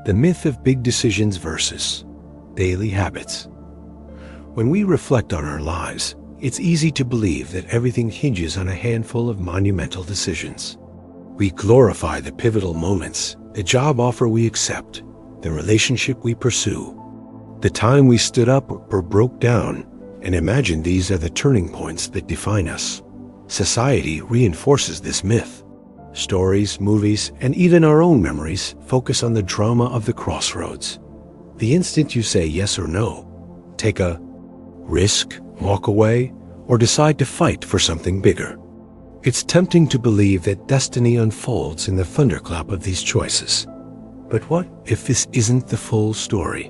The myth of big decisions versus daily habits. When we reflect on our lives, it's easy to believe that everything hinges on a handful of monumental decisions. We glorify the pivotal moments, the job offer we accept, the relationship we pursue, the time we stood up or broke down, and imagine these are the turning points that define us. Society reinforces this myth. Stories, movies, and even our own memories focus on the drama of the crossroads. The instant you say yes or no, take a risk, walk away, or decide to fight for something bigger. It's tempting to believe that destiny unfolds in the thunderclap of these choices. But what if this isn't the full story?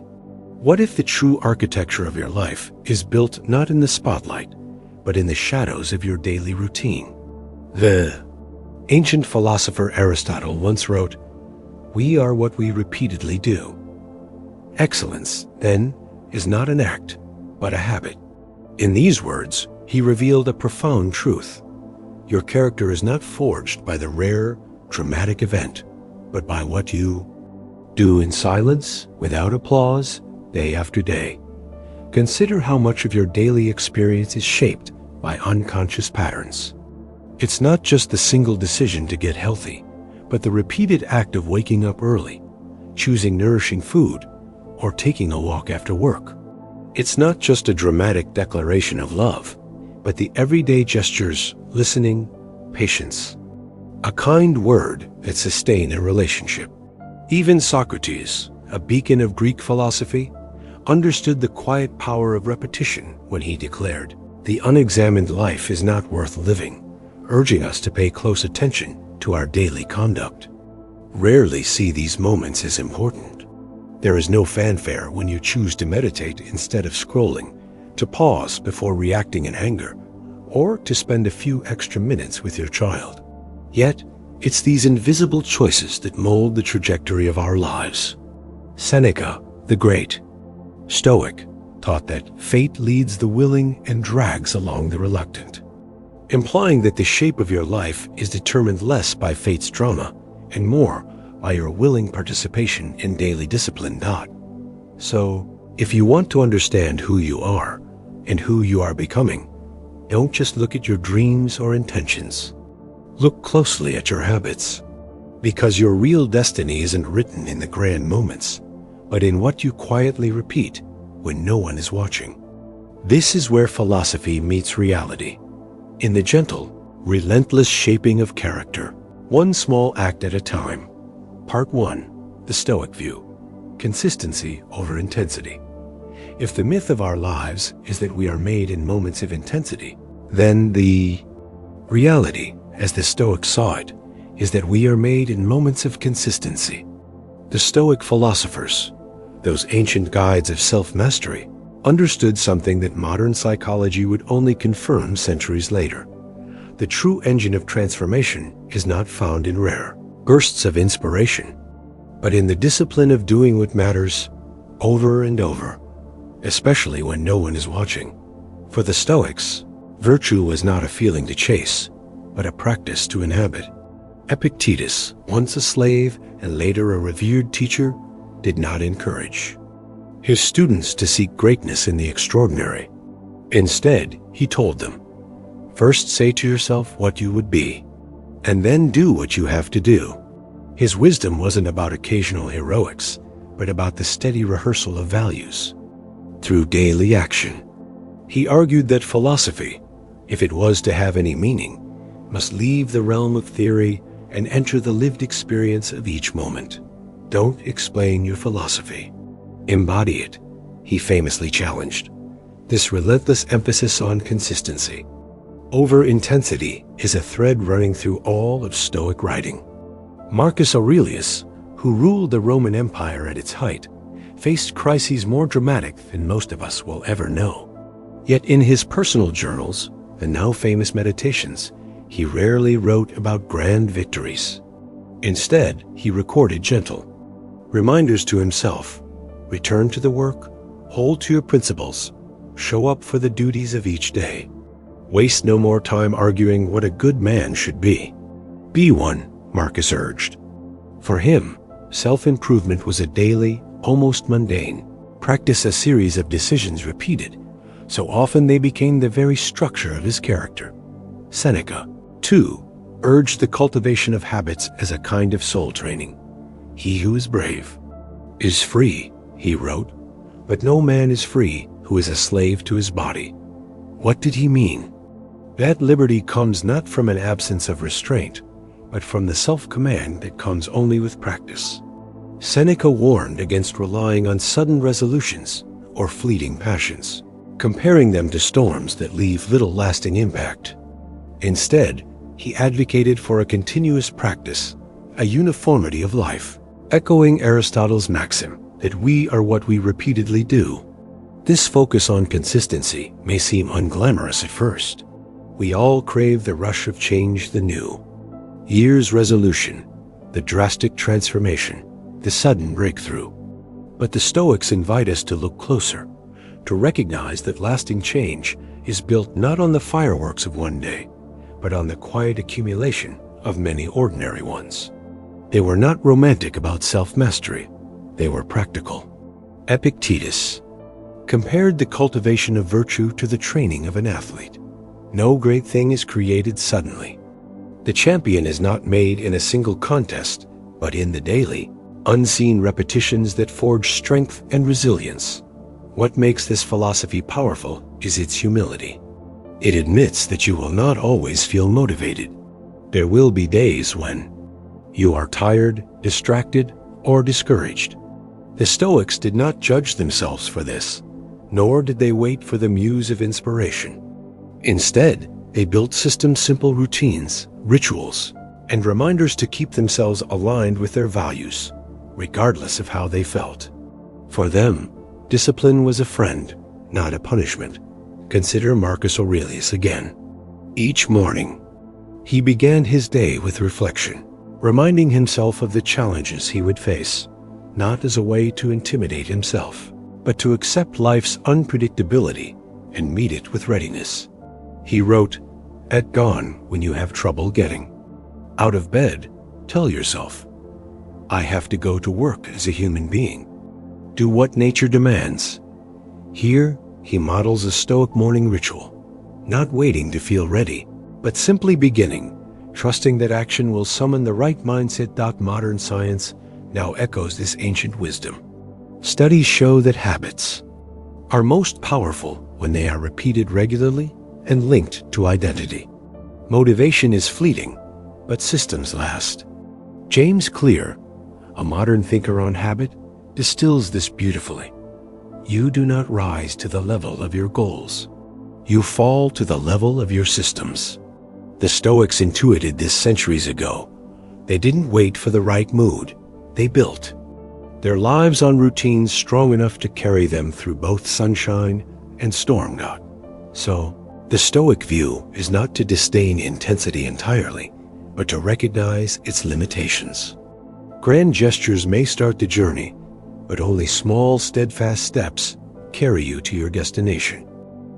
What if the true architecture of your life is built not in the spotlight, but in the shadows of your daily routine? The ancient philosopher Aristotle once wrote, "We are what we repeatedly do." Excellence, then, is not an act, but a habit. In these words, he revealed a profound truth. Your character is not forged by the rare, dramatic event, but by what you do in silence, without applause, day after day. Consider how much of your daily experience is shaped by unconscious patterns. It's not just the single decision to get healthy, but the repeated act of waking up early, choosing nourishing food, or taking a walk after work. It's not just a dramatic declaration of love, but the everyday gestures, listening, patience, a kind word that sustain a relationship. Even Socrates, a beacon of Greek philosophy, understood the quiet power of repetition when he declared, "The unexamined life is not worth living," urging us to pay close attention to our daily conduct. Rarely see these moments as important. There is no fanfare when you choose to meditate instead of scrolling, to pause before reacting in anger, or to spend a few extra minutes with your child. Yet, it's these invisible choices that mold the trajectory of our lives. Seneca, the great Stoic, taught that fate leads the willing and drags along the reluctant, implying that the shape of your life is determined less by fate's drama and more by your willing participation in daily discipline. So, if you want to understand who you are and who you are becoming, don't just look at your dreams or intentions. Look closely at your habits, because your real destiny isn't written in the grand moments, but in what you quietly repeat when no one is watching. This is where philosophy meets reality, in the gentle, relentless shaping of character, one small act at a time. Part 1. The Stoic View. Consistency over intensity. If the myth of our lives is that we are made in moments of intensity, then the reality, as the Stoics saw it, is that we are made in moments of consistency. The Stoic philosophers, those ancient guides of self-mastery, understood something that modern psychology would only confirm centuries later. The true engine of transformation is not found in rare bursts of inspiration, but in the discipline of doing what matters over and over, especially when no one is watching. For the Stoics, virtue was not a feeling to chase, but a practice to inhabit. Epictetus, once a slave and later a revered teacher, did not encourage his students to seek greatness in the extraordinary. Instead, he told them, "First say to yourself what you would be, and then do what you have to do." His wisdom wasn't about occasional heroics, but about the steady rehearsal of values through daily action. He argued that philosophy, if it was to have any meaning, must leave the realm of theory and enter the lived experience of each moment. Don't explain your philosophy. Embody it, he famously challenged. This relentless emphasis on consistency over intensity is a thread running through all of Stoic writing. Marcus Aurelius, who ruled the Roman Empire at its height, faced crises more dramatic than most of us will ever know. Yet in his personal journals, the now famous Meditations, he rarely wrote about grand victories. Instead, he recorded gentle reminders to himself: return to the work, hold to your principles, show up for the duties of each day. Waste no more time arguing what a good man should be. Be one, Marcus urged. For him, Self-improvement was a daily, almost mundane, practice, a series of decisions repeated, so often they became the very structure of his character. Seneca, too, urged the cultivation of habits as a kind of soul training. "He who is brave is free," he wrote, "but no man is free who is a slave to his body." What did he mean? That liberty comes not from an absence of restraint, but from the self-command that comes only with practice. Seneca warned against relying on sudden resolutions or fleeting passions, comparing them to storms that leave little lasting impact. Instead, he advocated for a continuous practice, a uniformity of life, echoing Aristotle's maxim that we are what we repeatedly do. This focus on consistency may seem unglamorous at first. We all crave the rush of change, the new year's resolution, the drastic transformation, the sudden breakthrough. But the Stoics invite us to look closer, to recognize that lasting change is built not on the fireworks of one day, but on the quiet accumulation of many ordinary ones. They were not romantic about self-mastery. They were practical. Epictetus compared the cultivation of virtue to the training of an athlete. No great thing is created suddenly. The champion is not made in a single contest, but in the daily, unseen repetitions that forge strength and resilience. What makes this philosophy powerful is its humility. It admits that you will not always feel motivated. There will be days when you are tired, distracted, or discouraged. The Stoics did not judge themselves for this, nor did they wait for the muse of inspiration. Instead, they built simple routines, rituals, and reminders to keep themselves aligned with their values, regardless of how they felt. For them, discipline was a friend, not a punishment. Consider Marcus Aurelius again. Each morning, he began his day with reflection, reminding himself of the challenges he would face, not as a way to intimidate himself, but to accept life's unpredictability and meet it with readiness. He wrote, "At dawn, when you have trouble getting out of bed, tell yourself, I have to go to work as a human being. Do what nature demands." Here, he models a Stoic morning ritual, not waiting to feel ready, but simply beginning, trusting that action will summon the right mindset. Modern science now echoes this ancient wisdom. Studies show that habits are most powerful when they are repeated regularly and linked to identity. Motivation is fleeting, but systems last. James Clear, a modern thinker on habit, distills this beautifully. You do not rise to the level of your goals. You fall to the level of your systems. The Stoics intuited this centuries ago. They didn't wait for the right mood. They built their lives on routines strong enough to carry them through both sunshine and storm. So, the Stoic view is not to disdain intensity entirely, but to recognize its limitations. Grand gestures may start the journey, but only small, steadfast steps carry you to your destination.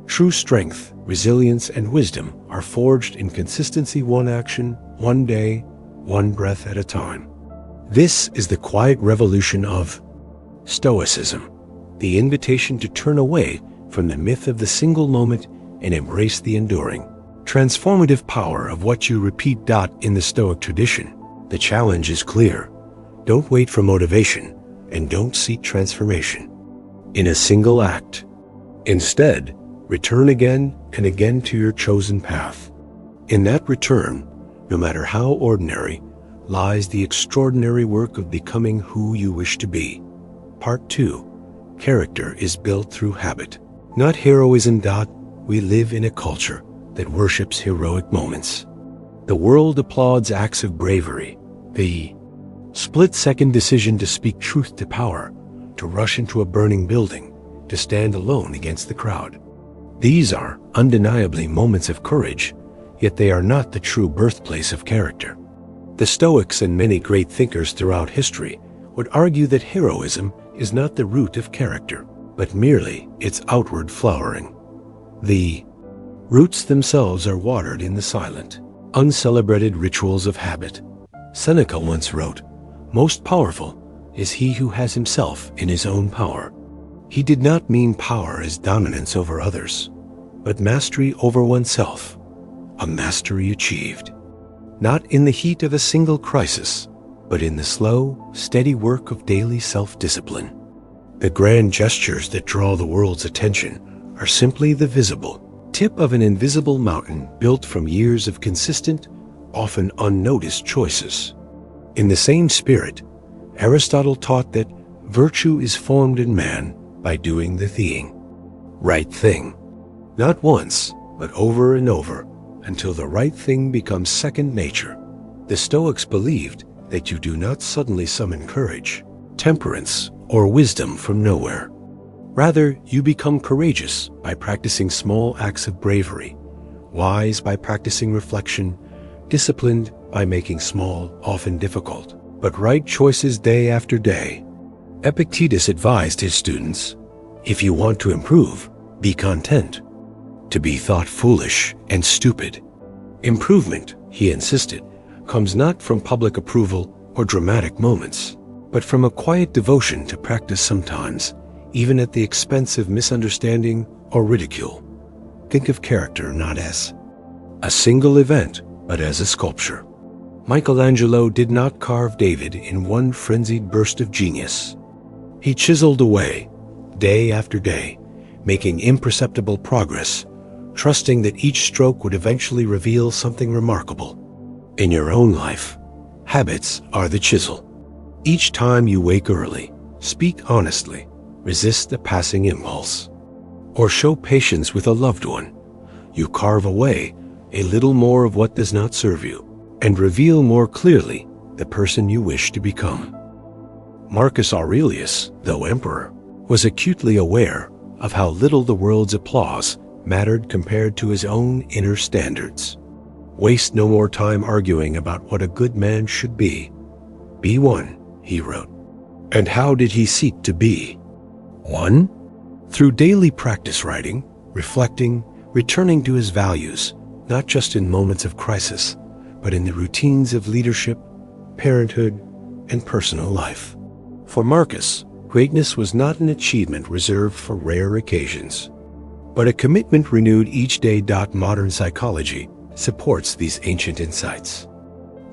True strength, resilience, and wisdom are forged in consistency, one action, one day, one breath at a time. This is the quiet revolution of Stoicism, the invitation to turn away from the myth of the single moment and embrace the enduring, transformative power of what you repeat. In the Stoic tradition, the challenge is clear. Don't wait for motivation, and don't seek transformation in a single act. Instead, return again and again to your chosen path. In that return, no matter how ordinary, lies the extraordinary work of becoming who you wish to be. Part 2. Character is built through habit, not heroism. We live in a culture that worships heroic moments. The world applauds acts of bravery, the split-second decision to speak truth to power, to rush into a burning building, to stand alone against the crowd. These are undeniably moments of courage, yet they are not the true birthplace of character. The Stoics and many great thinkers throughout history would argue that heroism is not the root of character, but merely its outward flowering. The roots themselves are watered in the silent, uncelebrated rituals of habit. Seneca once wrote, "Most powerful is he who has himself in his own power. He did not mean power as dominance over others, but mastery over oneself, a mastery achieved, not in the heat of a single crisis, but in the slow, steady work of daily self-discipline. The grand gestures that draw the world's attention are simply the visible tip of an invisible mountain built from years of consistent, often unnoticed choices. In the same spirit, Aristotle taught that virtue is formed in man by doing the right thing, not once, but over and over, until the right thing becomes second nature. The Stoics believed that you do not suddenly summon courage, temperance, or wisdom from nowhere. Rather, you become courageous by practicing small acts of bravery, wise by practicing reflection, disciplined by making small, often difficult, but right choices day after day. Epictetus advised his students, if you want to improve, be content. To be thought foolish and stupid. Improvement, he insisted, comes not from public approval or dramatic moments, but from a quiet devotion to practice sometimes, even at the expense of misunderstanding or ridicule. Think of character not as a single event, but as a sculpture. Michelangelo did not carve David in one frenzied burst of genius. He chiseled away, day after day, making imperceptible progress, trusting that each stroke would eventually reveal something remarkable. In your own life, habits are the chisel. Each time you wake early, speak honestly, resist the passing impulse, or show patience with a loved one, you carve away a little more of what does not serve you and reveal more clearly the person you wish to become. Marcus Aurelius, though emperor, was acutely aware of how little the world's applause mattered compared to his own inner standards. Waste no more time arguing about what a good man should be. Be one, he wrote. And how did he seek to be one? Through daily practice writing, reflecting, returning to his values, not just in moments of crisis, but in the routines of leadership, parenthood, and personal life. For Marcus, greatness was not an achievement reserved for rare occasions, but a commitment renewed each day. Modern psychology supports these ancient insights.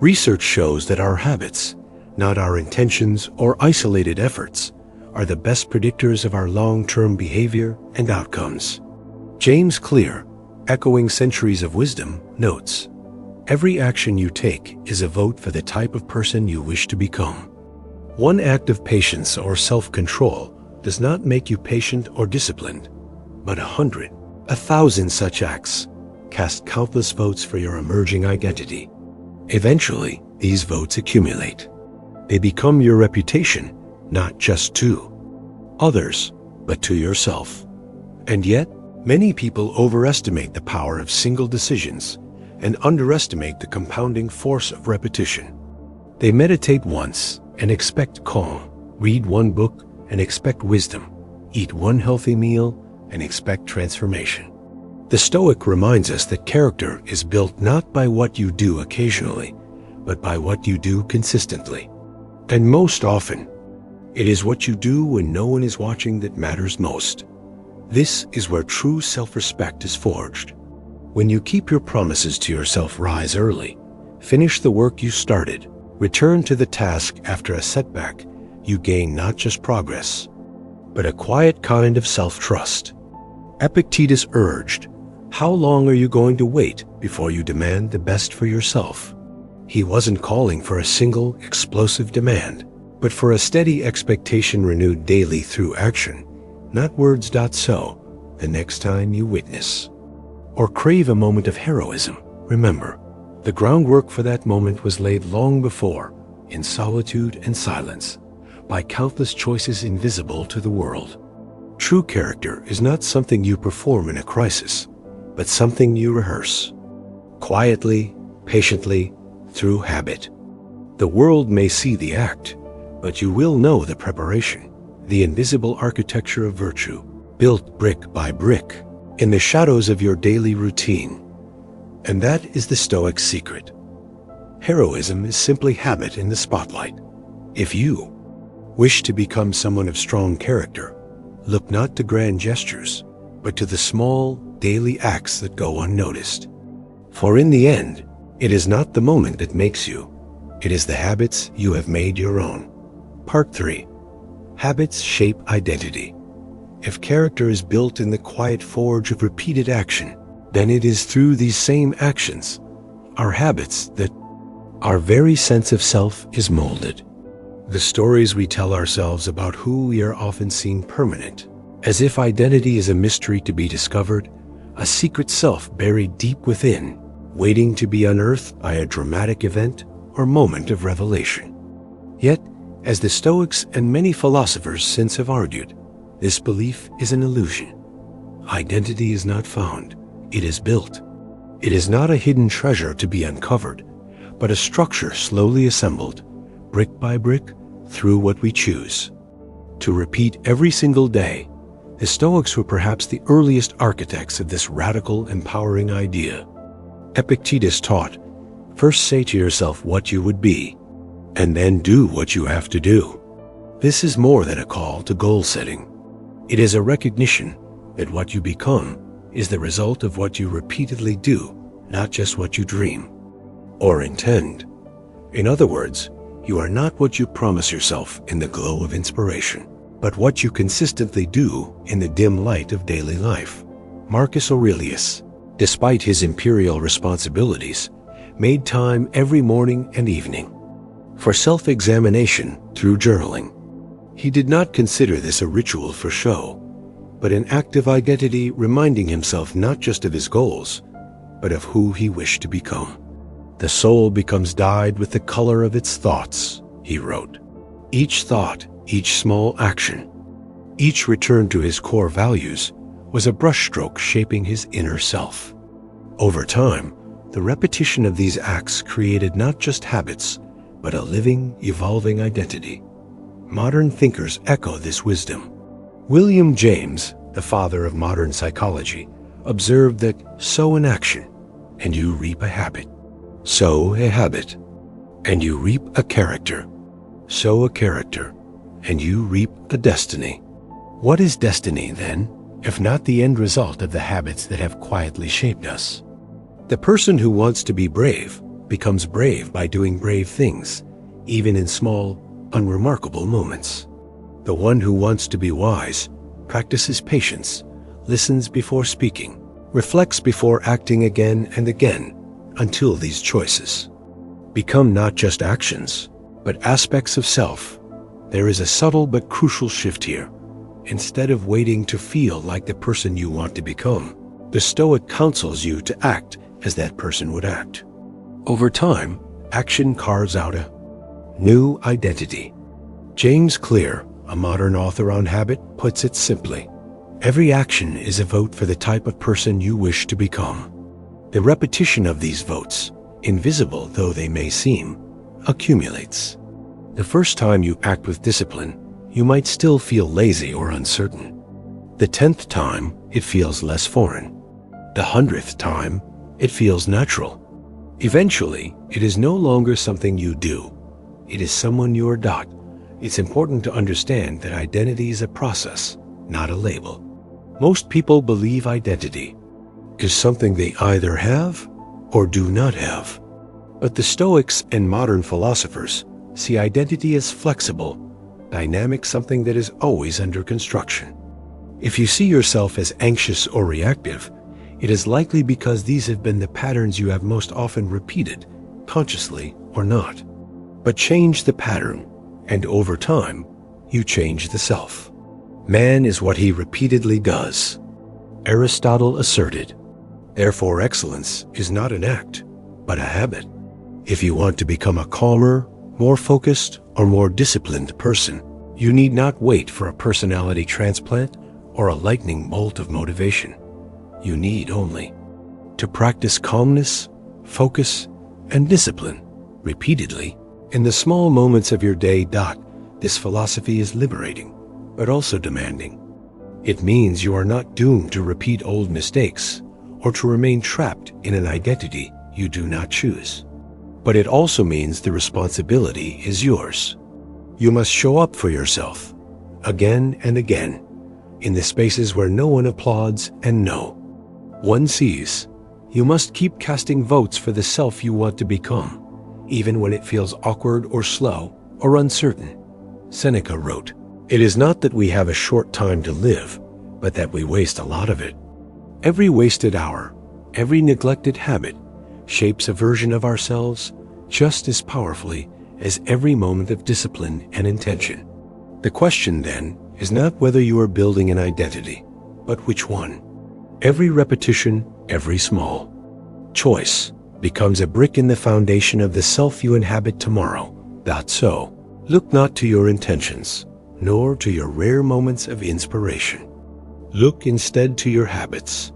Research shows that our habits, not our intentions or isolated efforts, are the best predictors of our long-term behavior and outcomes. James Clear, echoing centuries of wisdom, notes, every action you take is a vote for the type of person you wish to become. One act of patience or self-control does not make you patient or disciplined, but 100, 1,000 such acts cast countless votes for your emerging identity. Eventually, these votes accumulate. They become your reputation, not just to others, but to yourself. And yet, many people overestimate the power of single decisions and underestimate the compounding force of repetition. They meditate once and expect calm, read one book and expect wisdom, eat one healthy meal and expect transformation. The Stoic reminds us that character is built not by what you do occasionally, but by what you do consistently. And most often, it is what you do when no one is watching that matters most. This is where true self-respect is forged. When you keep your promises to yourself, rise early, finish the work you started, return to the task after a setback, you gain not just progress, but a quiet kind of self-trust. Epictetus urged, how long are you going to wait before you demand the best for yourself? He wasn't calling for a single, explosive demand, but for a steady expectation renewed daily through action, not words. So, the next time you witness or crave a moment of heroism, remember, the groundwork for that moment was laid long before, in solitude and silence, by countless choices invisible to the world. True character is not something you perform in a crisis, but something you rehearse, quietly, patiently, through habit. The world may see the act, but you will know the preparation, the invisible architecture of virtue, built brick by brick, in the shadows of your daily routine. And that is the Stoic secret. Heroism is simply habit in the spotlight. If you Wish to become someone of strong character. Look not to grand gestures, but to the small, daily acts that go unnoticed. For in the end, it is not the moment that makes you. It is the habits you have made your own. Part 3. Habits shape identity. If character is built in the quiet forge of repeated action, then it is through these same actions, our habits, that our very sense of self is molded. The stories we tell ourselves about who we are often seen permanent, as if identity is a mystery to be discovered, a secret self buried deep within, waiting to be unearthed by a dramatic event or moment of revelation. Yet, as the Stoics and many philosophers since have argued, this belief is an illusion. Identity is not found, it is built. It is not a hidden treasure to be uncovered, but a structure slowly assembled, brick by brick, through what we choose to repeat every single day. The Stoics were perhaps the earliest architects of this radical, empowering idea. Epictetus taught, first say to yourself what you would be, and then do what you have to do. This is more than a call to goal setting. It is a recognition that what you become is the result of what you repeatedly do, not just what you dream or intend. In other words, you are not what you promise yourself in the glow of inspiration, but what you consistently do in the dim light of daily life. Marcus Aurelius, despite his imperial responsibilities, made time every morning and evening for self-examination through journaling. He did not consider this a ritual for show, but an act of identity, reminding himself not just of his goals, but of who he wished to become. The soul becomes dyed with the color of its thoughts, he wrote. Each thought, each small action, each return to his core values was a brushstroke shaping his inner self. Over time, the repetition of these acts created not just habits, but a living, evolving identity. Modern thinkers echo this wisdom. William James, the father of modern psychology, observed that sow an action, and you reap a habit. Sow a habit, and you reap a character. Sow a character, and you reap a destiny. What is destiny, then, if not the end result of the habits that have quietly shaped us? The person who wants to be brave becomes brave by doing brave things, even in small, unremarkable moments. The one who wants to be wise practices patience, listens before speaking, reflects before acting again and again, until these choices become not just actions, but aspects of self. There is a subtle but crucial shift here. Instead of waiting to feel like the person you want to become, the Stoic counsels you to act as that person would act. Over time, action carves out a new identity. James Clear, a modern author on habit, puts it simply: every action is a vote for the type of person you wish to become. The repetition of these votes, invisible though they may seem, accumulates. The first time you act with discipline, you might still feel lazy or uncertain. The 10th time, it feels less foreign. The 100th time, it feels natural. Eventually, it is no longer something you do. It is someone you are. It's important to understand that identity is a process, not a label. Most people believe identity is something they either have or do not have. But the Stoics and modern philosophers see identity as flexible, dynamic, something that is always under construction. If you see yourself as anxious or reactive, it is likely because these have been the patterns you have most often repeated, consciously or not. But change the pattern, and over time, you change the self. Man is what he repeatedly does. Aristotle asserted, therefore excellence is not an act, but a habit. If you want to become a calmer, more focused, or more disciplined person, you need not wait for a personality transplant or a lightning bolt of motivation. You need only to practice calmness, focus, and discipline repeatedly in the small moments of your day. This philosophy is liberating, but also demanding. It means you are not doomed to repeat old mistakes or to remain trapped in an identity you do not choose. But it also means the responsibility is yours. You must show up for yourself, again and again, in the spaces where no one applauds and no one sees. You must keep casting votes for the self you want to become, even when it feels awkward or slow or uncertain. Seneca wrote, "It is not that we have a short time to live, but that we waste a lot of it." Every wasted hour, every neglected habit, shapes a version of ourselves just as powerfully as every moment of discipline and intention. The question then is not whether you are building an identity, but which one. Every repetition, every small choice becomes a brick in the foundation of the self you inhabit tomorrow. That's so. Look not to your intentions, nor to your rare moments of inspiration. Look instead to your habits.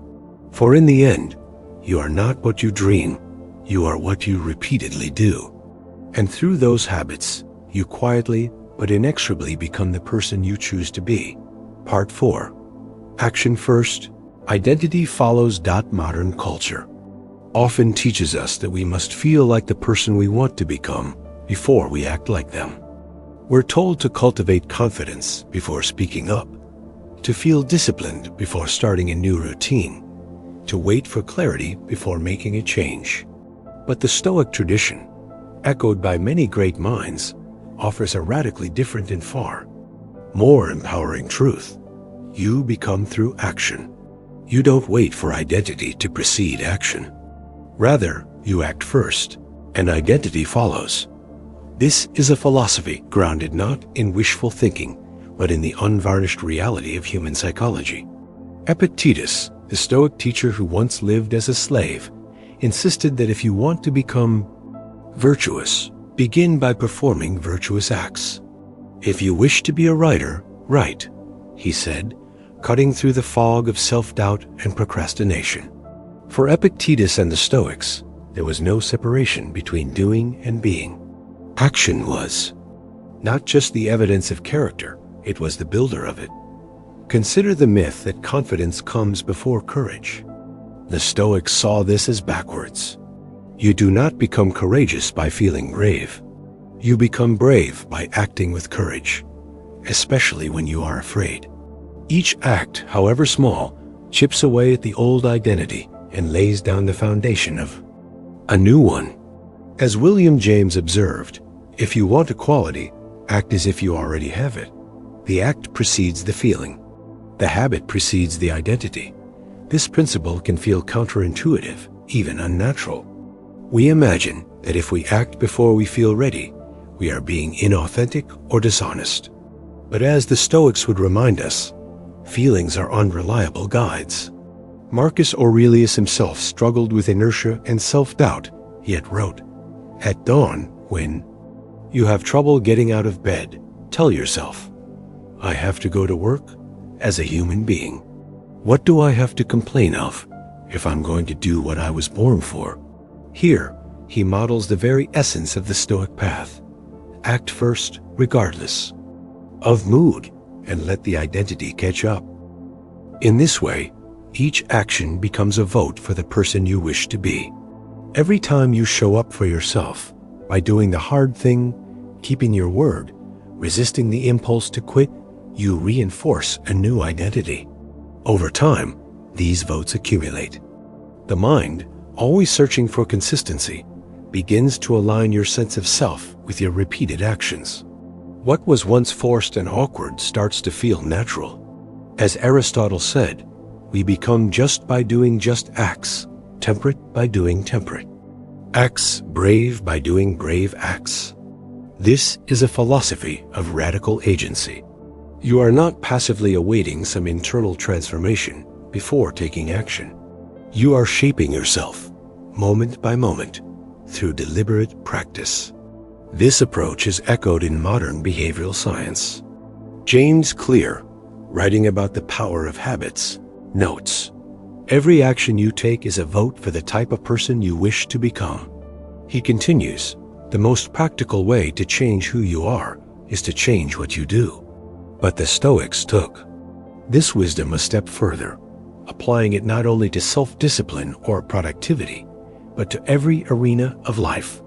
For in the end, you are not what you dream, you are what you repeatedly do. And through those habits, you quietly but inexorably become the person you choose to be. Part 4. Action first, identity follows. Modern culture often teaches us that we must feel like the person we want to become before we act like them. We're told to cultivate confidence before speaking up, to feel disciplined before starting a new routine, to wait for clarity before making a change. But the Stoic tradition, echoed by many great minds, offers a radically different and far more empowering truth. You become through action. You don't wait for identity to precede action. Rather, you act first, and identity follows. This is a philosophy grounded not in wishful thinking, but in the unvarnished reality of human psychology. Epictetus, the Stoic teacher who once lived as a slave, insisted that if you want to become virtuous, begin by performing virtuous acts. If you wish to be a writer, write, he said, cutting through the fog of self-doubt and procrastination. For Epictetus and the Stoics, there was no separation between doing and being. Action was not just the evidence of character, it was the builder of it. Consider the myth that confidence comes before courage. The Stoics saw this as backwards. You do not become courageous by feeling brave. You become brave by acting with courage, especially when you are afraid. Each act, however small, chips away at the old identity and lays down the foundation of a new one. As William James observed, if you want equality, act as if you already have it. The act precedes the feeling. The habit precedes the identity. This principle can feel counterintuitive, even unnatural. We imagine that if we act before we feel ready, we are being inauthentic or dishonest. But as the Stoics would remind us, feelings are unreliable guides. Marcus Aurelius himself struggled with inertia and self-doubt, yet wrote, "At dawn, when you have trouble getting out of bed, tell yourself, I have to go to work as a human being. What do I have to complain of if I'm going to do what I was born for?" Here, he models the very essence of the Stoic path. Act first, regardless of mood, and let the identity catch up. In this way, each action becomes a vote for the person you wish to be. Every time you show up for yourself, by doing the hard thing, keeping your word, resisting the impulse to quit, you reinforce a new identity. Over time, these votes accumulate. The mind, always searching for consistency, begins to align your sense of self with your repeated actions. What was once forced and awkward starts to feel natural. As Aristotle said, we become just by doing just acts, temperate by doing temperate acts, brave by doing brave acts. This is a philosophy of radical agency. You are not passively awaiting some internal transformation before taking action. You are shaping yourself, moment by moment, through deliberate practice. This approach is echoed in modern behavioral science. James Clear, writing about the power of habits, notes, "Every action you take is a vote for the type of person you wish to become." He continues, "The most practical way to change who you are is to change what you do." But the Stoics took this wisdom a step further, applying it not only to self-discipline or productivity, but to every arena of life: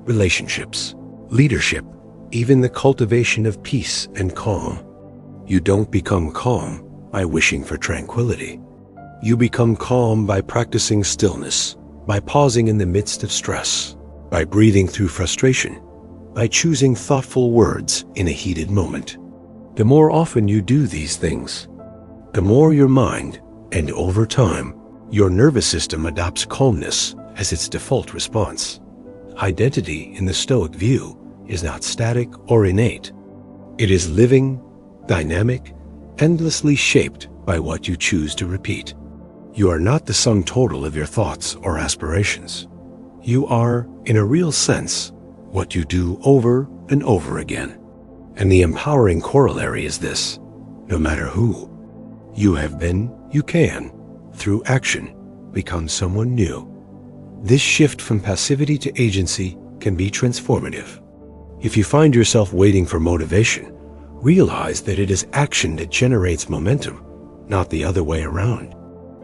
relationships, leadership, even the cultivation of peace and calm. You don't become calm by wishing for tranquility. You become calm by practicing stillness, by pausing in the midst of stress, by breathing through frustration, by choosing thoughtful words in a heated moment. The more often you do these things, the more your mind, and over time, your nervous system adopts calmness as its default response. Identity in the Stoic view is not static or innate. It is living, dynamic, endlessly shaped by what you choose to repeat. You are not the sum total of your thoughts or aspirations. You are, in a real sense, what you do over and over again. And the empowering corollary is this: no matter who you have been, you can, through action, become someone new. This shift from passivity to agency can be transformative. If you find yourself waiting for motivation, realize that it is action that generates momentum, not the other way around.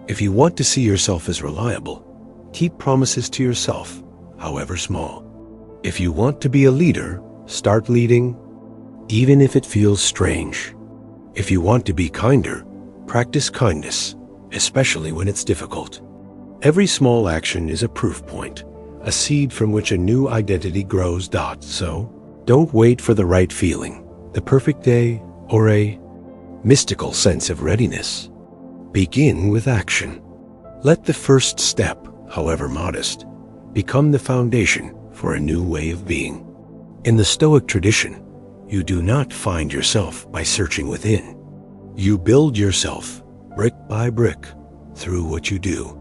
If you want to see yourself as reliable, keep promises to yourself, however small. If you want to be a leader, start leading, even if it feels strange. If you want to be kinder, practice kindness, especially when it's difficult. Every small action is a proof point, a seed from which a new identity grows. So, don't wait for the right feeling, the perfect day, or a mystical sense of readiness. Begin with action. Let the first step, however modest, become the foundation for a new way of being. In the Stoic tradition, you do not find yourself by searching within. You build yourself, brick by brick, through what you do.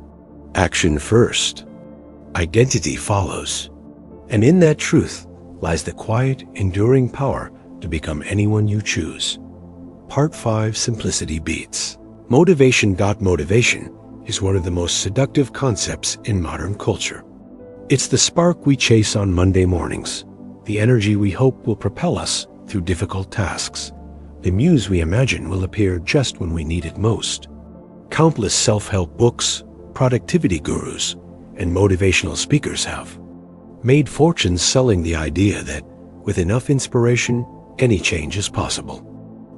Action first. Identity follows. And in that truth lies the quiet, enduring power to become anyone you choose. Part 5: Simplicity Beats. Motivation. Motivation is one of the most seductive concepts in modern culture. It's the spark we chase on Monday mornings, the energy we hope will propel us through difficult tasks, the muse we imagine will appear just when we need it most. Countless self-help books, productivity gurus, and motivational speakers have made fortunes selling the idea that with enough inspiration, any change is possible.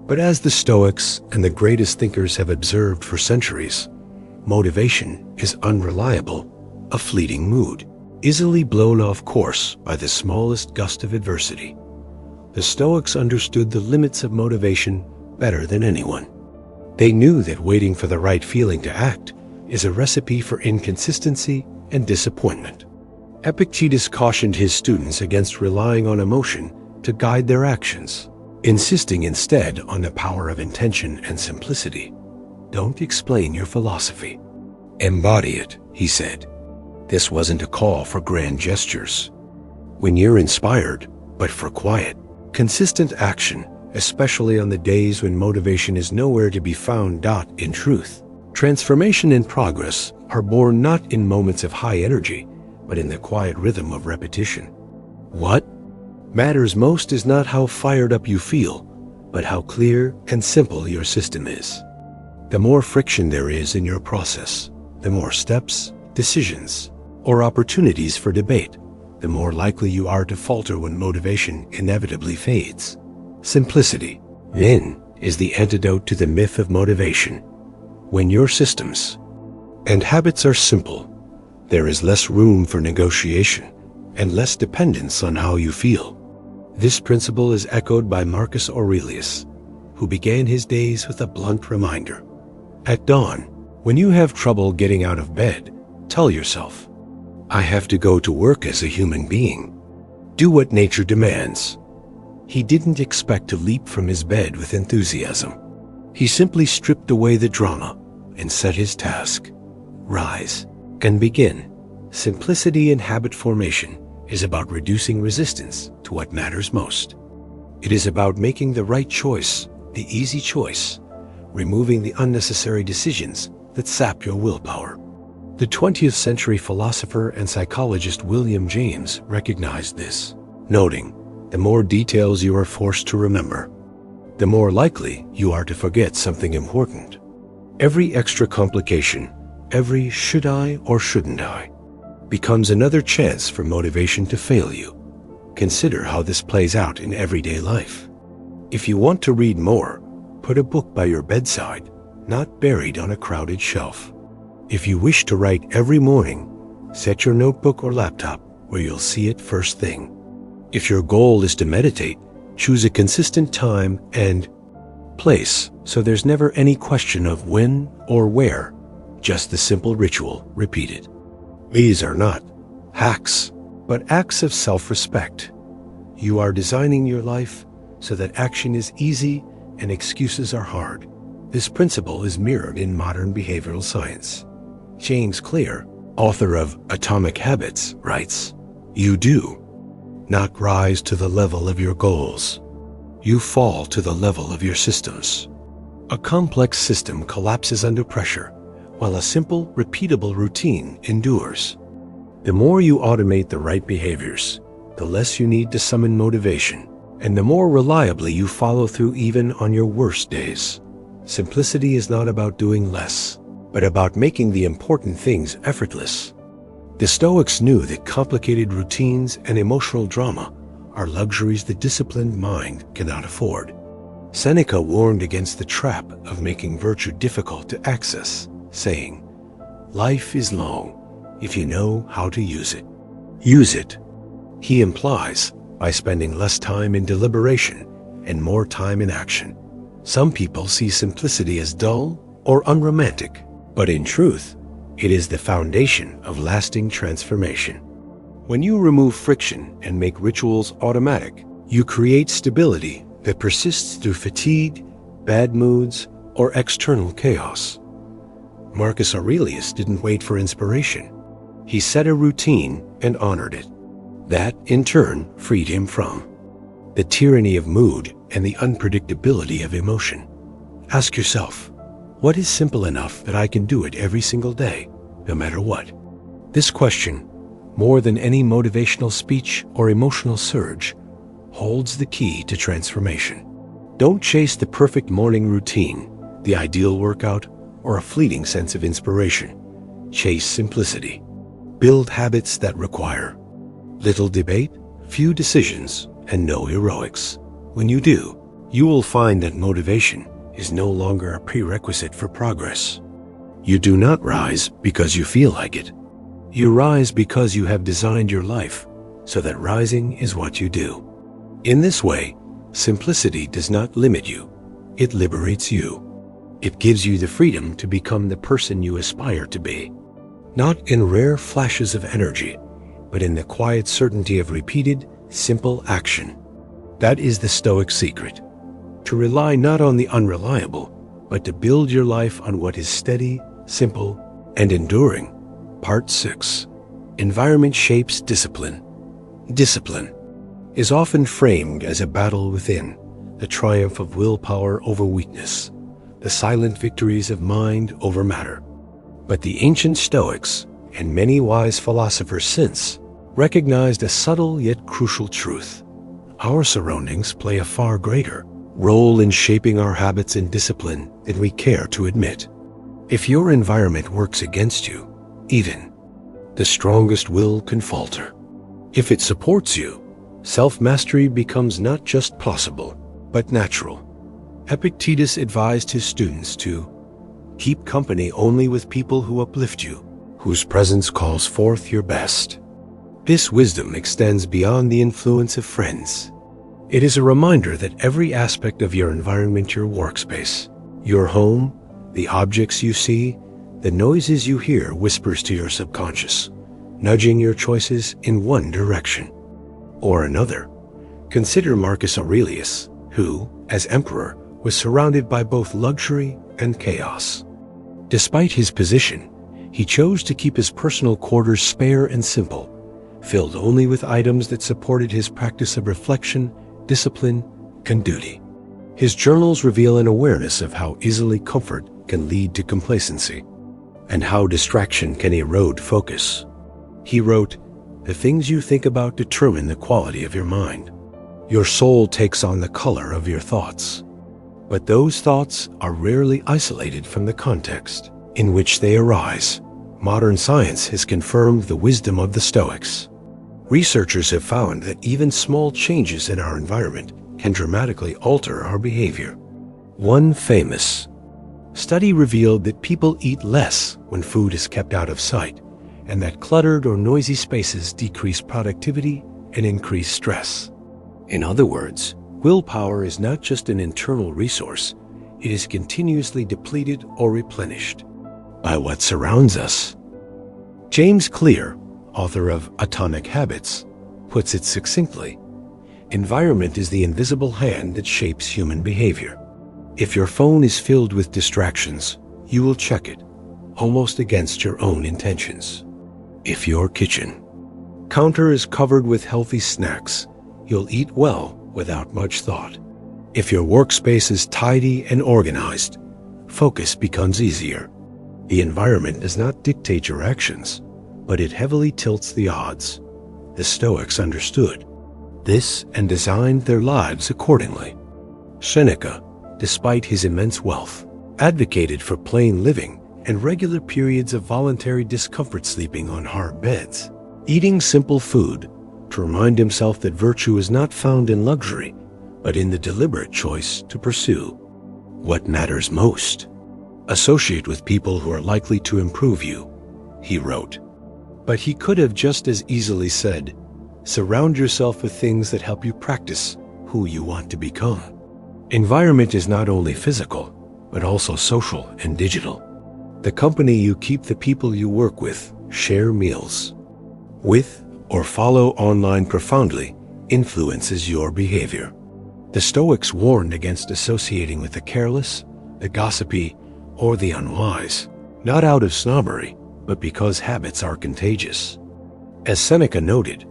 But as the Stoics and the greatest thinkers have observed for centuries, motivation is unreliable, a fleeting mood, easily blown off course by the smallest gust of adversity. The Stoics understood the limits of motivation better than anyone. They knew that waiting for the right feeling to act is a recipe for inconsistency and disappointment. Epictetus cautioned his students against relying on emotion to guide their actions, insisting instead on the power of intention and simplicity. Don't explain your philosophy. Embody it, he said. This wasn't a call for grand gestures. When you're inspired, but for quiet, consistent action, especially on the days when motivation is nowhere to be found. In truth, transformation and progress are born not in moments of high energy, but in the quiet rhythm of repetition. What matters most is not how fired up you feel, but how clear and simple your system is. The more friction there is in your process, the more steps, decisions, or opportunities for debate, the more likely you are to falter when motivation inevitably fades. Simplicity, then, is the antidote to the myth of motivation. When your systems and habits are simple, there is less room for negotiation and less dependence on how you feel. This principle is echoed by Marcus Aurelius, who began his days with a blunt reminder. At dawn, when you have trouble getting out of bed, tell yourself, I have to go to work as a human being. Do what nature demands. He didn't expect to leap from his bed with enthusiasm. He simply stripped away the drama and set his task. Rise and begin. Simplicity in habit formation is about reducing resistance to what matters most. It is about making the right choice, the easy choice, removing the unnecessary decisions that sap your willpower. The 20th century philosopher and psychologist William James recognized this, noting, the more details you are forced to remember, the more likely you are to forget something important. Every extra complication, every should I or shouldn't I, becomes another chance for motivation to fail you. Consider how this plays out in everyday life. If you want to read more, put a book by your bedside, not buried on a crowded shelf. If you wish to write every morning, set your notebook or laptop where you'll see it first thing. If your goal is to meditate, choose a consistent time and place so there's never any question of when or where, just the simple ritual repeated. These are not hacks, but acts of self-respect. You are designing your life so that action is easy and excuses are hard. This principle is mirrored in modern behavioral science. James Clear, author of Atomic Habits, writes, "You do not rise to the level of your goals. You fall to the level of your systems." A complex system collapses under pressure, while a simple, repeatable routine endures. The more you automate the right behaviors, the less you need to summon motivation, and the more reliably you follow through even on your worst days. Simplicity is not about doing less, but about making the important things effortless. The Stoics knew that complicated routines and emotional drama are luxuries the disciplined mind cannot afford. Seneca warned against the trap of making virtue difficult to access, saying, "Life is long if you know how to use it." Use it, he implies, by spending less time in deliberation and more time in action. Some people see simplicity as dull or unromantic, but in truth, it is the foundation of lasting transformation. When you remove friction and make rituals automatic, you create stability that persists through fatigue, bad moods, or external chaos. Marcus Aurelius didn't wait for inspiration. He set a routine and honored it. That, in turn, freed him from the tyranny of mood and the unpredictability of emotion. Ask yourself, what is simple enough that I can do it every single day, no matter what? This question, more than any motivational speech or emotional surge, holds the key to transformation. Don't chase the perfect morning routine, the ideal workout, or a fleeting sense of inspiration. Chase simplicity. Build habits that require little debate, few decisions, and no heroics. When you do, you will find that motivation is no longer a prerequisite for progress. You do not rise because you feel like it. You rise because you have designed your life so that rising is what you do. In this way, simplicity does not limit you. It liberates you. It gives you the freedom to become the person you aspire to be. Not in rare flashes of energy, but in the quiet certainty of repeated, simple action. That is the Stoic secret. To rely not on the unreliable, but to build your life on what is steady, simple, and enduring. Part 6. Environment shapes discipline. Discipline is often framed as a battle within, the triumph of willpower over weakness, the silent victories of mind over matter. But the ancient Stoics, and many wise philosophers since, recognized a subtle yet crucial truth. Our surroundings play a far greater role in shaping our habits and discipline than we care to admit. If your environment works against you, even the strongest will can falter. If it supports you, self-mastery becomes not just possible, but natural. Epictetus advised his students to keep company only with people who uplift you, whose presence calls forth your best. This wisdom extends beyond the influence of friends. It is a reminder that every aspect of your environment, your workspace, your home, the objects you see, the noises you hear whispers to your subconscious, nudging your choices in one direction or another. Consider Marcus Aurelius, who, as emperor, was surrounded by both luxury and chaos. Despite his position, he chose to keep his personal quarters spare and simple, filled only with items that supported his practice of reflection, discipline, and duty. His journals reveal an awareness of how easily comfort can lead to complacency, and how distraction can erode focus. He wrote, "The things you think about determine the quality of your mind. Your soul takes on the color of your thoughts." But those thoughts are rarely isolated from the context in which they arise. Modern science has confirmed the wisdom of the Stoics. Researchers have found that even small changes in our environment can dramatically alter our behavior. One famous study revealed that people eat less when food is kept out of sight, and that cluttered or noisy spaces decrease productivity and increase stress. In other words, willpower is not just an internal resource, it is continuously depleted or replenished by what surrounds us. James Clear, author of Atomic Habits, puts it succinctly: environment is the invisible hand that shapes human behavior. If your phone is filled with distractions, you will check it, almost against your own intentions. If your kitchen counter is covered with healthy snacks, you'll eat well without much thought. If your workspace is tidy and organized, focus becomes easier. The environment does not dictate your actions, but it heavily tilts the odds. The Stoics understood this and designed their lives accordingly. Seneca, despite his immense wealth, advocated for plain living and regular periods of voluntary discomfort, sleeping on hard beds, eating simple food, to remind himself that virtue is not found in luxury, but in the deliberate choice to pursue what matters most. Associate with people who are likely to improve you, he wrote. But he could have just as easily said, surround yourself with things that help you practice who you want to become. Environment is not only physical, but also social and digital. The company you keep, the people you work with, share meals with, or follow online profoundly influences your behavior. The Stoics warned against associating with the careless, the gossipy, or the unwise, not out of snobbery, but because habits are contagious. As Seneca noted,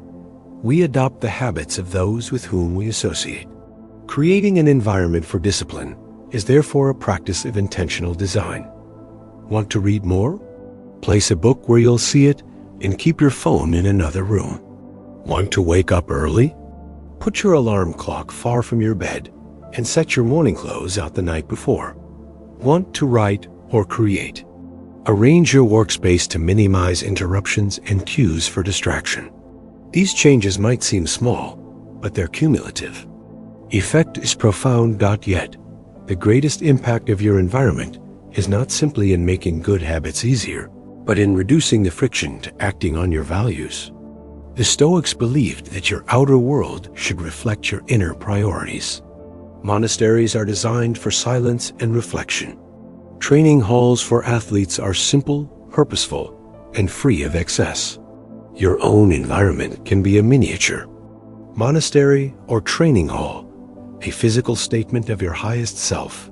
we adopt the habits of those with whom we associate. Creating an environment for discipline is therefore a practice of intentional design. Want to read more? Place a book where you'll see it and keep your phone in another room. Want to wake up early? Put your alarm clock far from your bed and set your morning clothes out the night before. Want to write or create? Arrange your workspace to minimize interruptions and cues for distraction. These changes might seem small, but they're cumulative. Effect is profound. Yet, the greatest impact of your environment is not simply in making good habits easier, but in reducing the friction to acting on your values. The Stoics believed that your outer world should reflect your inner priorities. Monasteries are designed for silence and reflection. Training halls for athletes are simple, purposeful, and free of excess. Your own environment can be a miniature monastery or training hall, a physical statement of your highest self.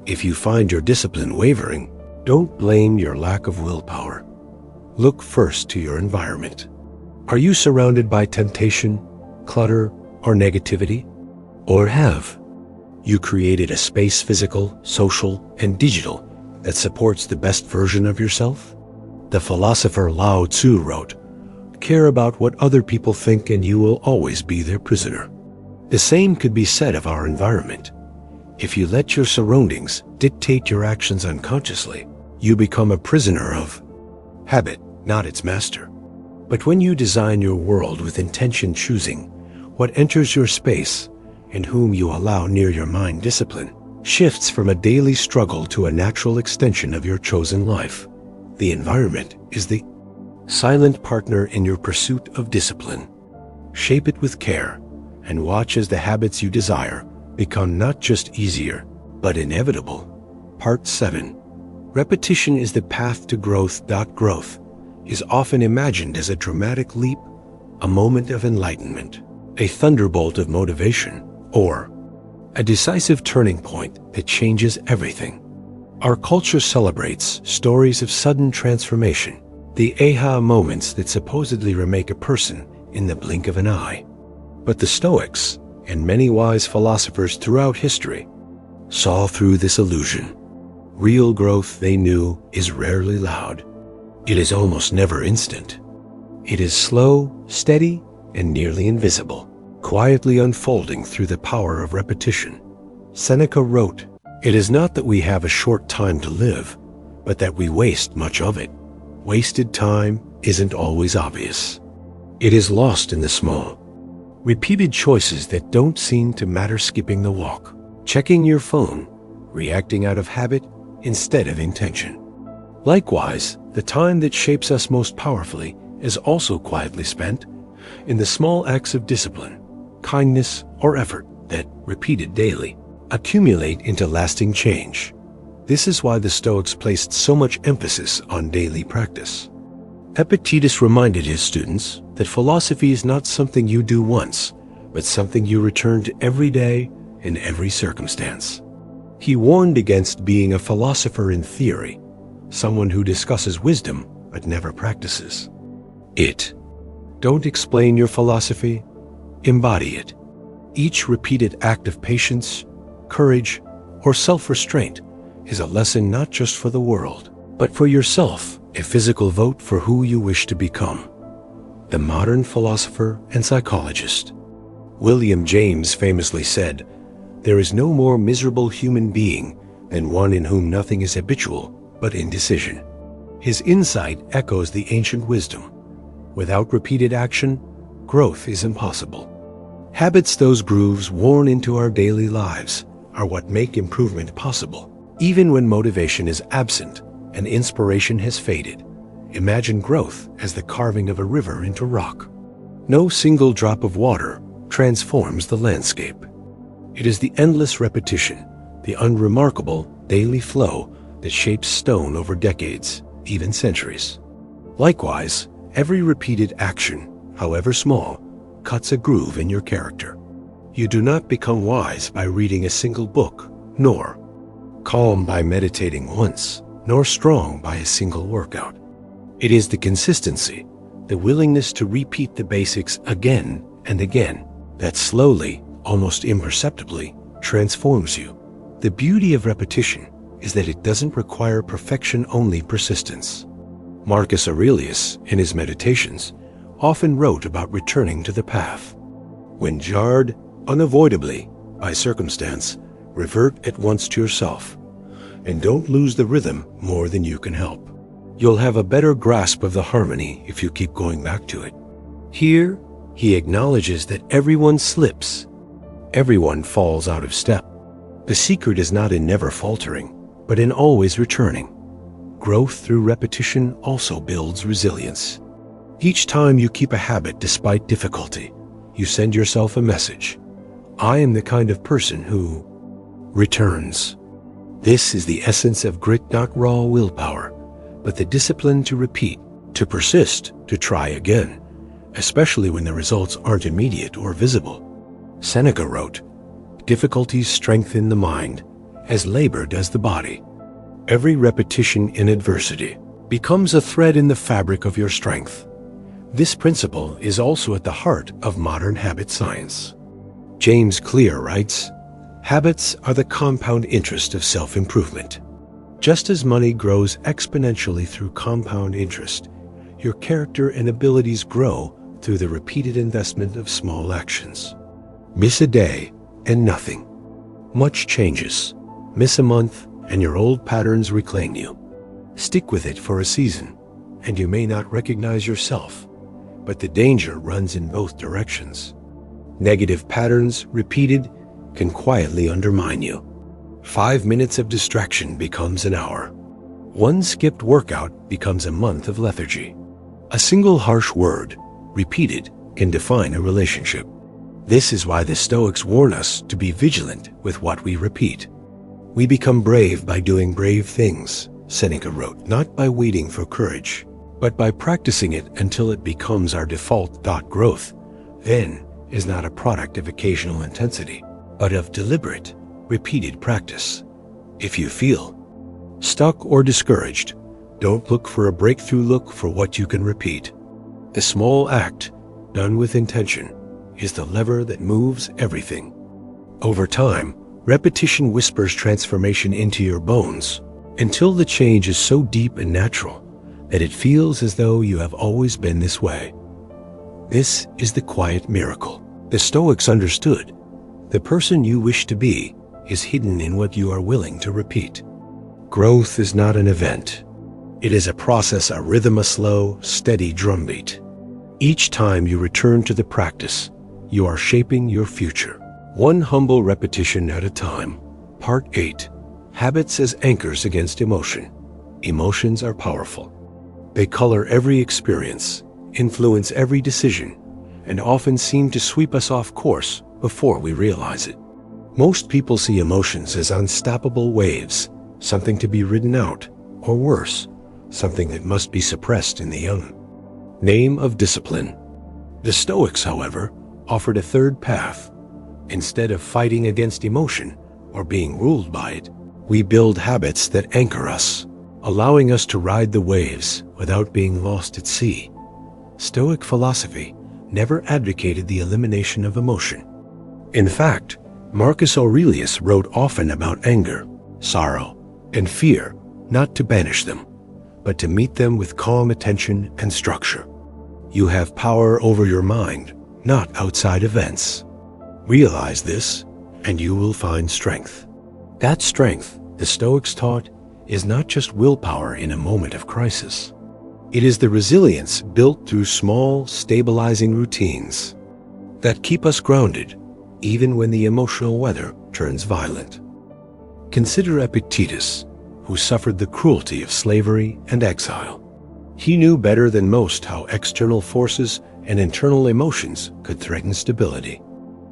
If you find your discipline wavering, don't blame your lack of willpower. Look first to your environment. Are you surrounded by temptation, clutter, or negativity? Or have you created a space, physical, social, and digital, that supports the best version of yourself? The philosopher Lao Tzu wrote, care about what other people think and you will always be their prisoner. The same could be said of our environment. If you let your surroundings dictate your actions unconsciously, you become a prisoner of habit, not its master. But when you design your world with intention, choosing what enters your space and whom you allow near your mind, discipline shifts from a daily struggle to a natural extension of your chosen life. The environment is the silent partner in your pursuit of discipline. Shape it with care and watch as the habits you desire become not just easier, but inevitable. Part 7. Repetition is the path to growth. Growth is often imagined as a dramatic leap, a moment of enlightenment, a thunderbolt of motivation, or a decisive turning point that changes everything. Our culture celebrates stories of sudden transformation, the aha moments that supposedly remake a person in the blink of an eye. But the Stoics, and many wise philosophers throughout history, saw through this illusion. Real growth, they knew, is rarely loud. It is almost never instant. It is slow, steady, and nearly invisible, quietly unfolding through the power of repetition. Seneca wrote, "It is not that we have a short time to live, but that we waste much of it. Wasted time isn't always obvious." It is lost in the small, repeated choices that don't seem to matter: skipping the walk, checking your phone, reacting out of habit instead of intention. Likewise, the time that shapes us most powerfully is also quietly spent in the small acts of discipline, kindness, or effort that, repeated daily, accumulate into lasting change. This is why the Stoics placed so much emphasis on daily practice. Epictetus reminded his students that philosophy is not something you do once, but something you return to every day in every circumstance. He warned against being a philosopher in theory, someone who discusses wisdom but never practices it. Don't explain your philosophy, embody it. Each repeated act of patience, courage, or self-restraint is a lesson not just for the world, but for yourself, a physical vote for who you wish to become. The modern philosopher and psychologist William James famously said, "There is no more miserable human being than one in whom nothing is habitual but indecision." His insight echoes the ancient wisdom. Without repeated action, growth is impossible. Habits, those grooves worn into our daily lives, are what make improvement possible. Even when motivation is absent and inspiration has faded, imagine growth as the carving of a river into rock. No single drop of water transforms the landscape. It is the endless repetition, the unremarkable daily flow that shapes stone over decades, even centuries. Likewise, every repeated action, however small, cuts a groove in your character. You do not become wise by reading a single book, nor calm by meditating once, nor strong by a single workout. It is the consistency, the willingness to repeat the basics again and again, that slowly, almost imperceptibly, transforms you. The beauty of repetition is that it doesn't require perfection, only persistence. Marcus Aurelius, in his Meditations, often wrote about returning to the path. When jarred unavoidably by circumstance, revert at once to yourself, and don't lose the rhythm more than you can help. You'll have a better grasp of the harmony if you keep going back to it. Here, he acknowledges that everyone slips, everyone falls out of step. The secret is not in never faltering, but in always returning. Growth through repetition also builds resilience. Each time you keep a habit despite difficulty, you send yourself a message. I am the kind of person who returns. This is the essence of grit, not raw willpower, but the discipline to repeat, to persist, to try again, especially when the results aren't immediate or visible. Seneca wrote, "Difficulties strengthen the mind, as labor does the body." Every repetition in adversity becomes a thread in the fabric of your strength. This principle is also at the heart of modern habit science. James Clear writes, "Habits are the compound interest of self-improvement." Just as money grows exponentially through compound interest, your character and abilities grow through the repeated investment of small actions. Miss a day and nothing. Much changes. Miss a month and your old patterns reclaim you. Stick with it for a season, and you may not recognize yourself, but the danger runs in both directions. Negative patterns, repeated, can quietly undermine you. 5 minutes of distraction becomes an hour. One skipped workout becomes a month of lethargy. A single harsh word, repeated, can define a relationship. This is why the Stoics warn us to be vigilant with what we repeat. We become brave by doing brave things, Seneca wrote, not by waiting for courage, but by practicing it until it becomes our default. Growth, then, is not a product of occasional intensity, but of deliberate, repeated practice. If you feel stuck or discouraged, don't look for a breakthrough, look for what you can repeat. The small act, done with intention, is the lever that moves everything. Over time, repetition whispers transformation into your bones, until the change is so deep and natural that it feels as though you have always been this way. This is the quiet miracle. The Stoics understood. The person you wish to be is hidden in what you are willing to repeat. Growth is not an event. It is a process, a rhythm, a slow, steady drumbeat. Each time you return to the practice, you are shaping your future. One humble repetition at a time. Part 8. Habits as anchors against emotion. Emotions are powerful. They color every experience, influence every decision, and often seem to sweep us off course before we realize it. Most people see emotions as unstoppable waves, something to be ridden out, or worse, something that must be suppressed in the young. Name of discipline. The Stoics, however, offered a third path. Instead of fighting against emotion or being ruled by it, we build habits that anchor us, allowing us to ride the waves without being lost at sea. Stoic philosophy never advocated the elimination of emotion. In fact, Marcus Aurelius wrote often about anger, sorrow, and fear, not to banish them, but to meet them with calm attention and structure. You have power over your mind, not outside events. Realize this, and you will find strength. That strength, the Stoics taught, is not just willpower in a moment of crisis. It is the resilience built through small, stabilizing routines that keep us grounded, even when the emotional weather turns violent. Consider Epictetus, who suffered the cruelty of slavery and exile. He knew better than most how external forces and internal emotions could threaten stability.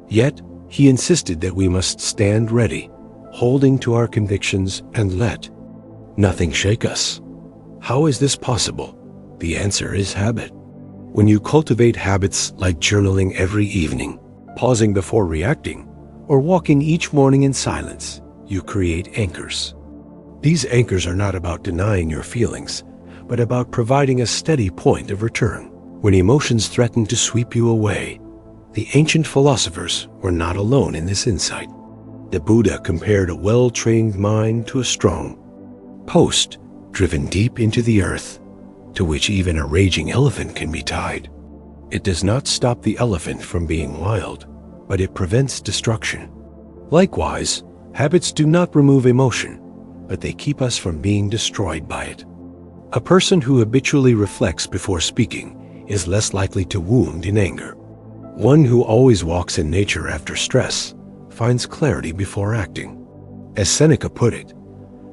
Yet, he insisted that we must stand ready, holding to our convictions and let nothing shake us. How is this possible? The answer is habit. When you cultivate habits like journaling every evening, pausing before reacting, or walking each morning in silence, you create anchors. These anchors are not about denying your feelings, but about providing a steady point of return. When emotions threaten to sweep you away, the ancient philosophers were not alone in this insight. The Buddha compared a well-trained mind to a strong post driven deep into the earth, to which even a raging elephant can be tied. It does not stop the elephant from being wild, but it prevents destruction. Likewise, habits do not remove emotion, but they keep us from being destroyed by it. A person who habitually reflects before speaking is less likely to wound in anger. One who always walks in nature after stress finds clarity before acting. As Seneca put it,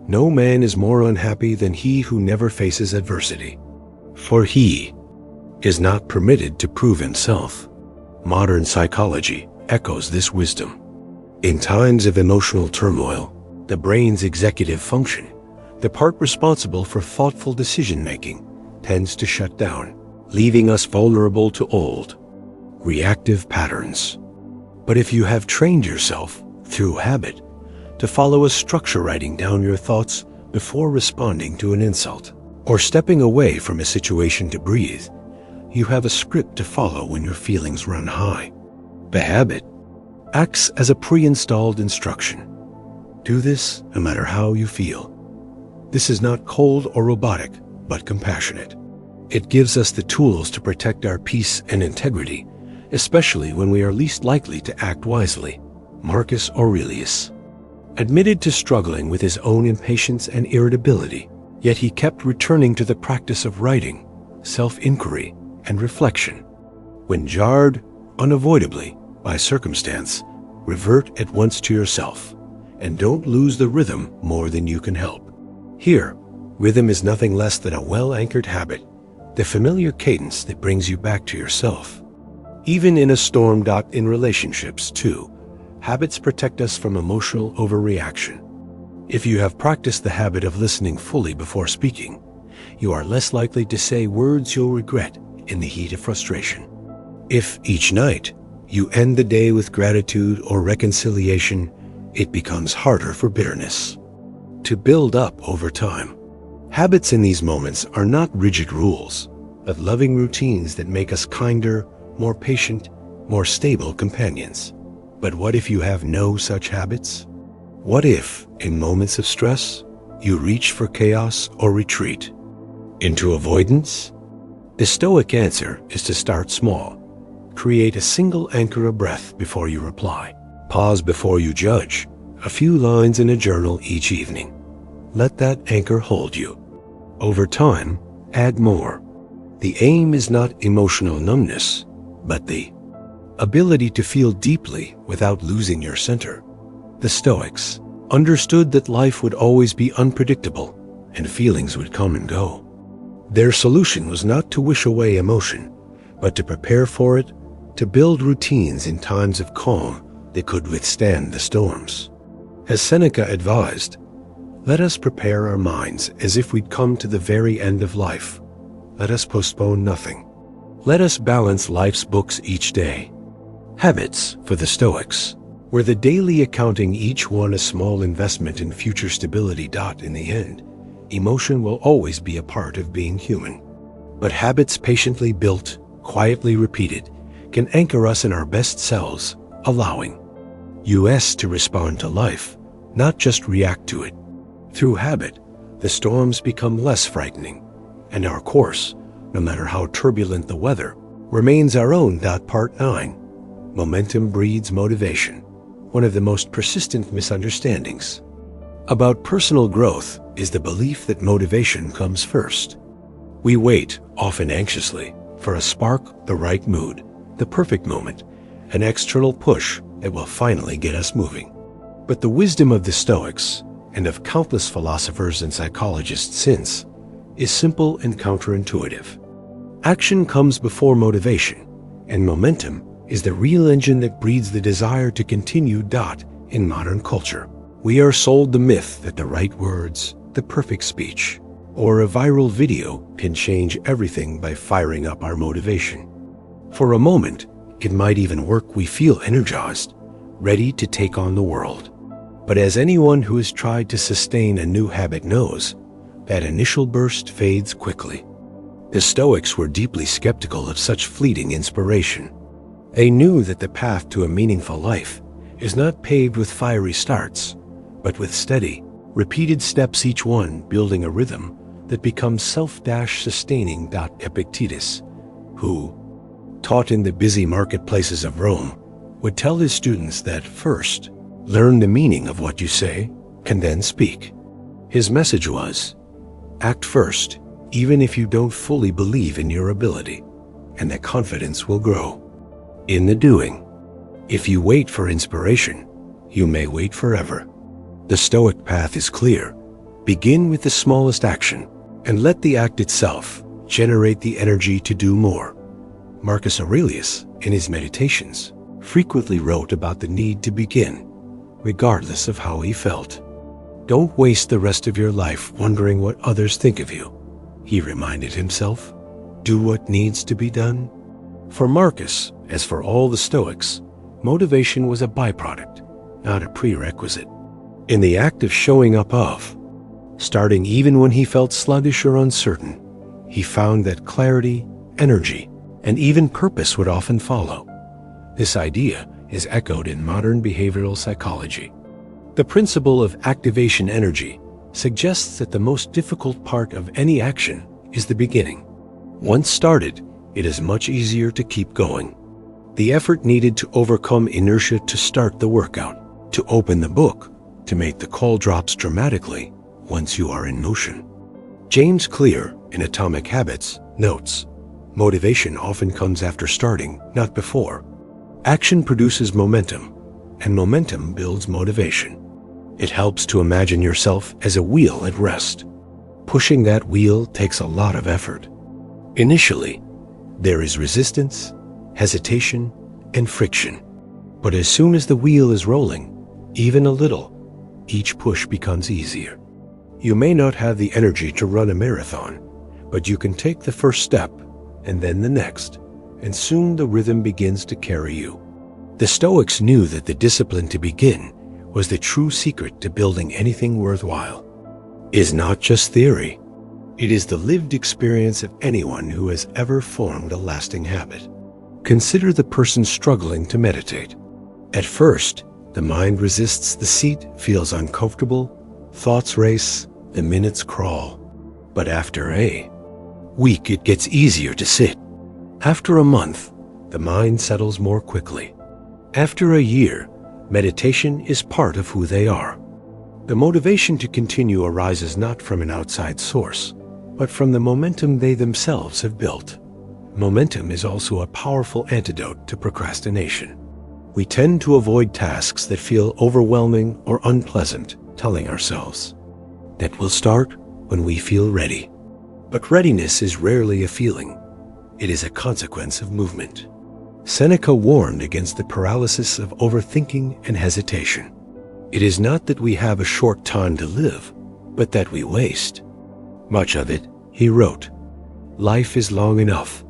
no man is more unhappy than he who never faces adversity, for he is not permitted to prove himself. Modern psychology echoes this wisdom. In times of emotional turmoil, the brain's executive function, the part responsible for thoughtful decision-making, tends to shut down, leaving us vulnerable to old, reactive patterns. But if you have trained yourself, through habit, to follow a structure writing down your thoughts before responding to an insult, or stepping away from a situation to breathe, you have a script to follow when your feelings run high. The habit acts as a pre-installed instruction. Do this no matter how you feel. This is not cold or robotic, but compassionate. It gives us the tools to protect our peace and integrity, especially when we are least likely to act wisely. Marcus Aurelius admitted to struggling with his own impatience and irritability, yet he kept returning to the practice of writing, self-inquiry, and reflection. When jarred, unavoidably, by circumstance, revert at once to yourself, and don't lose the rhythm more than you can help. Here, rhythm is nothing less than a well-anchored habit, the familiar cadence that brings you back to yourself. Even in a storm. In relationships, too, habits protect us from emotional overreaction. If you have practiced the habit of listening fully before speaking, you are less likely to say words you'll regret in the heat of frustration. If each night you end the day with gratitude or reconciliation, it becomes harder for bitterness to build up over time. Habits in these moments are not rigid rules, but loving routines that make us kinder, more patient, more stable companions. But what if you have no such habits? What if, in moments of stress, you reach for chaos or retreat into avoidance? The Stoic answer is to start small. Create a single anchor of breath before you reply. Pause before you judge. A few lines in a journal each evening. Let that anchor hold you. Over time, add more. The aim is not emotional numbness, but the ability to feel deeply without losing your center. The Stoics understood that life would always be unpredictable and feelings would come and go. Their solution was not to wish away emotion, but to prepare for it, to build routines in times of calm that could withstand the storms. As Seneca advised, let us prepare our minds as if we'd come to the very end of life. Let us postpone nothing. Let us balance life's books each day. Habits, for the Stoics, were the daily accounting, each one a small investment in future stability. In the end, emotion will always be a part of being human. But habits patiently built, quietly repeated, can anchor us in our best selves, allowing us to respond to life, not just react to it. Through habit, the storms become less frightening, and our course, no matter how turbulent the weather, remains our own. Part 9. Momentum breeds motivation, one of the most persistent misunderstandings about personal growth is the belief that motivation comes first. We wait, often anxiously, for a spark, the right mood, the perfect moment, an external push that will finally get us moving. But the wisdom of the Stoics, and of countless philosophers and psychologists since, is simple and counterintuitive. Action comes before motivation, and momentum is the real engine that breeds the desire to continue. In modern culture, we are sold the myth that the right words, the perfect speech, or a viral video can change everything by firing up our motivation. For a moment, it might even work. We feel energized, ready to take on the world. But as anyone who has tried to sustain a new habit knows, that initial burst fades quickly. The Stoics were deeply skeptical of such fleeting inspiration. They knew that the path to a meaningful life is not paved with fiery starts, but with steady, repeated steps, each one building a rhythm that becomes self-sustaining. Epictetus, who taught in the busy marketplaces of Rome, would tell his students that first, learn the meaning of what you say, and then speak. His message was, act first, even if you don't fully believe in your ability, and that confidence will grow in the doing. If you wait for inspiration, you may wait forever. The Stoic path is clear. Begin with the smallest action, and let the act itself generate the energy to do more. Marcus Aurelius, in his Meditations, frequently wrote about the need to begin, regardless of how he felt. Don't waste the rest of your life wondering what others think of you, he reminded himself. Do what needs to be done. For Marcus, as for all the Stoics, motivation was a byproduct, not a prerequisite. In the act of showing up, starting even when he felt sluggish or uncertain, he found that clarity, energy, and even purpose would often follow. This idea is echoed in modern behavioral psychology. The principle of activation energy suggests that the most difficult part of any action is the beginning. Once started, it is much easier to keep going. The effort needed to overcome inertia, to start the workout, to open the book, to make the call, drops dramatically once you are in motion. James Clear, in Atomic Habits, notes, motivation often comes after starting, not before. Action produces momentum, and momentum builds motivation. It helps to imagine yourself as a wheel at rest. Pushing that wheel takes a lot of effort. Initially, there is resistance, hesitation, and friction. But as soon as the wheel is rolling, even a little, each push becomes easier. You may not have the energy to run a marathon, but you can take the first step, and then the next, and soon the rhythm begins to carry you. The Stoics knew that the discipline to begin was the true secret to building anything worthwhile. It is not just theory. It is the lived experience of anyone who has ever formed a lasting habit. Consider the person struggling to meditate. At first, the mind resists, the seat feels uncomfortable, thoughts race, the minutes crawl. But after a week, it gets easier to sit. After a month, the mind settles more quickly. After a year, meditation is part of who they are. The motivation to continue arises not from an outside source, but from the momentum they themselves have built. Momentum is also a powerful antidote to procrastination. We tend to avoid tasks that feel overwhelming or unpleasant, telling ourselves that we'll start when we feel ready. But readiness is rarely a feeling. It is a consequence of movement. Seneca warned against the paralysis of overthinking and hesitation. It is not that we have a short time to live, but that we waste much of it. He wrote, "Life is long enough,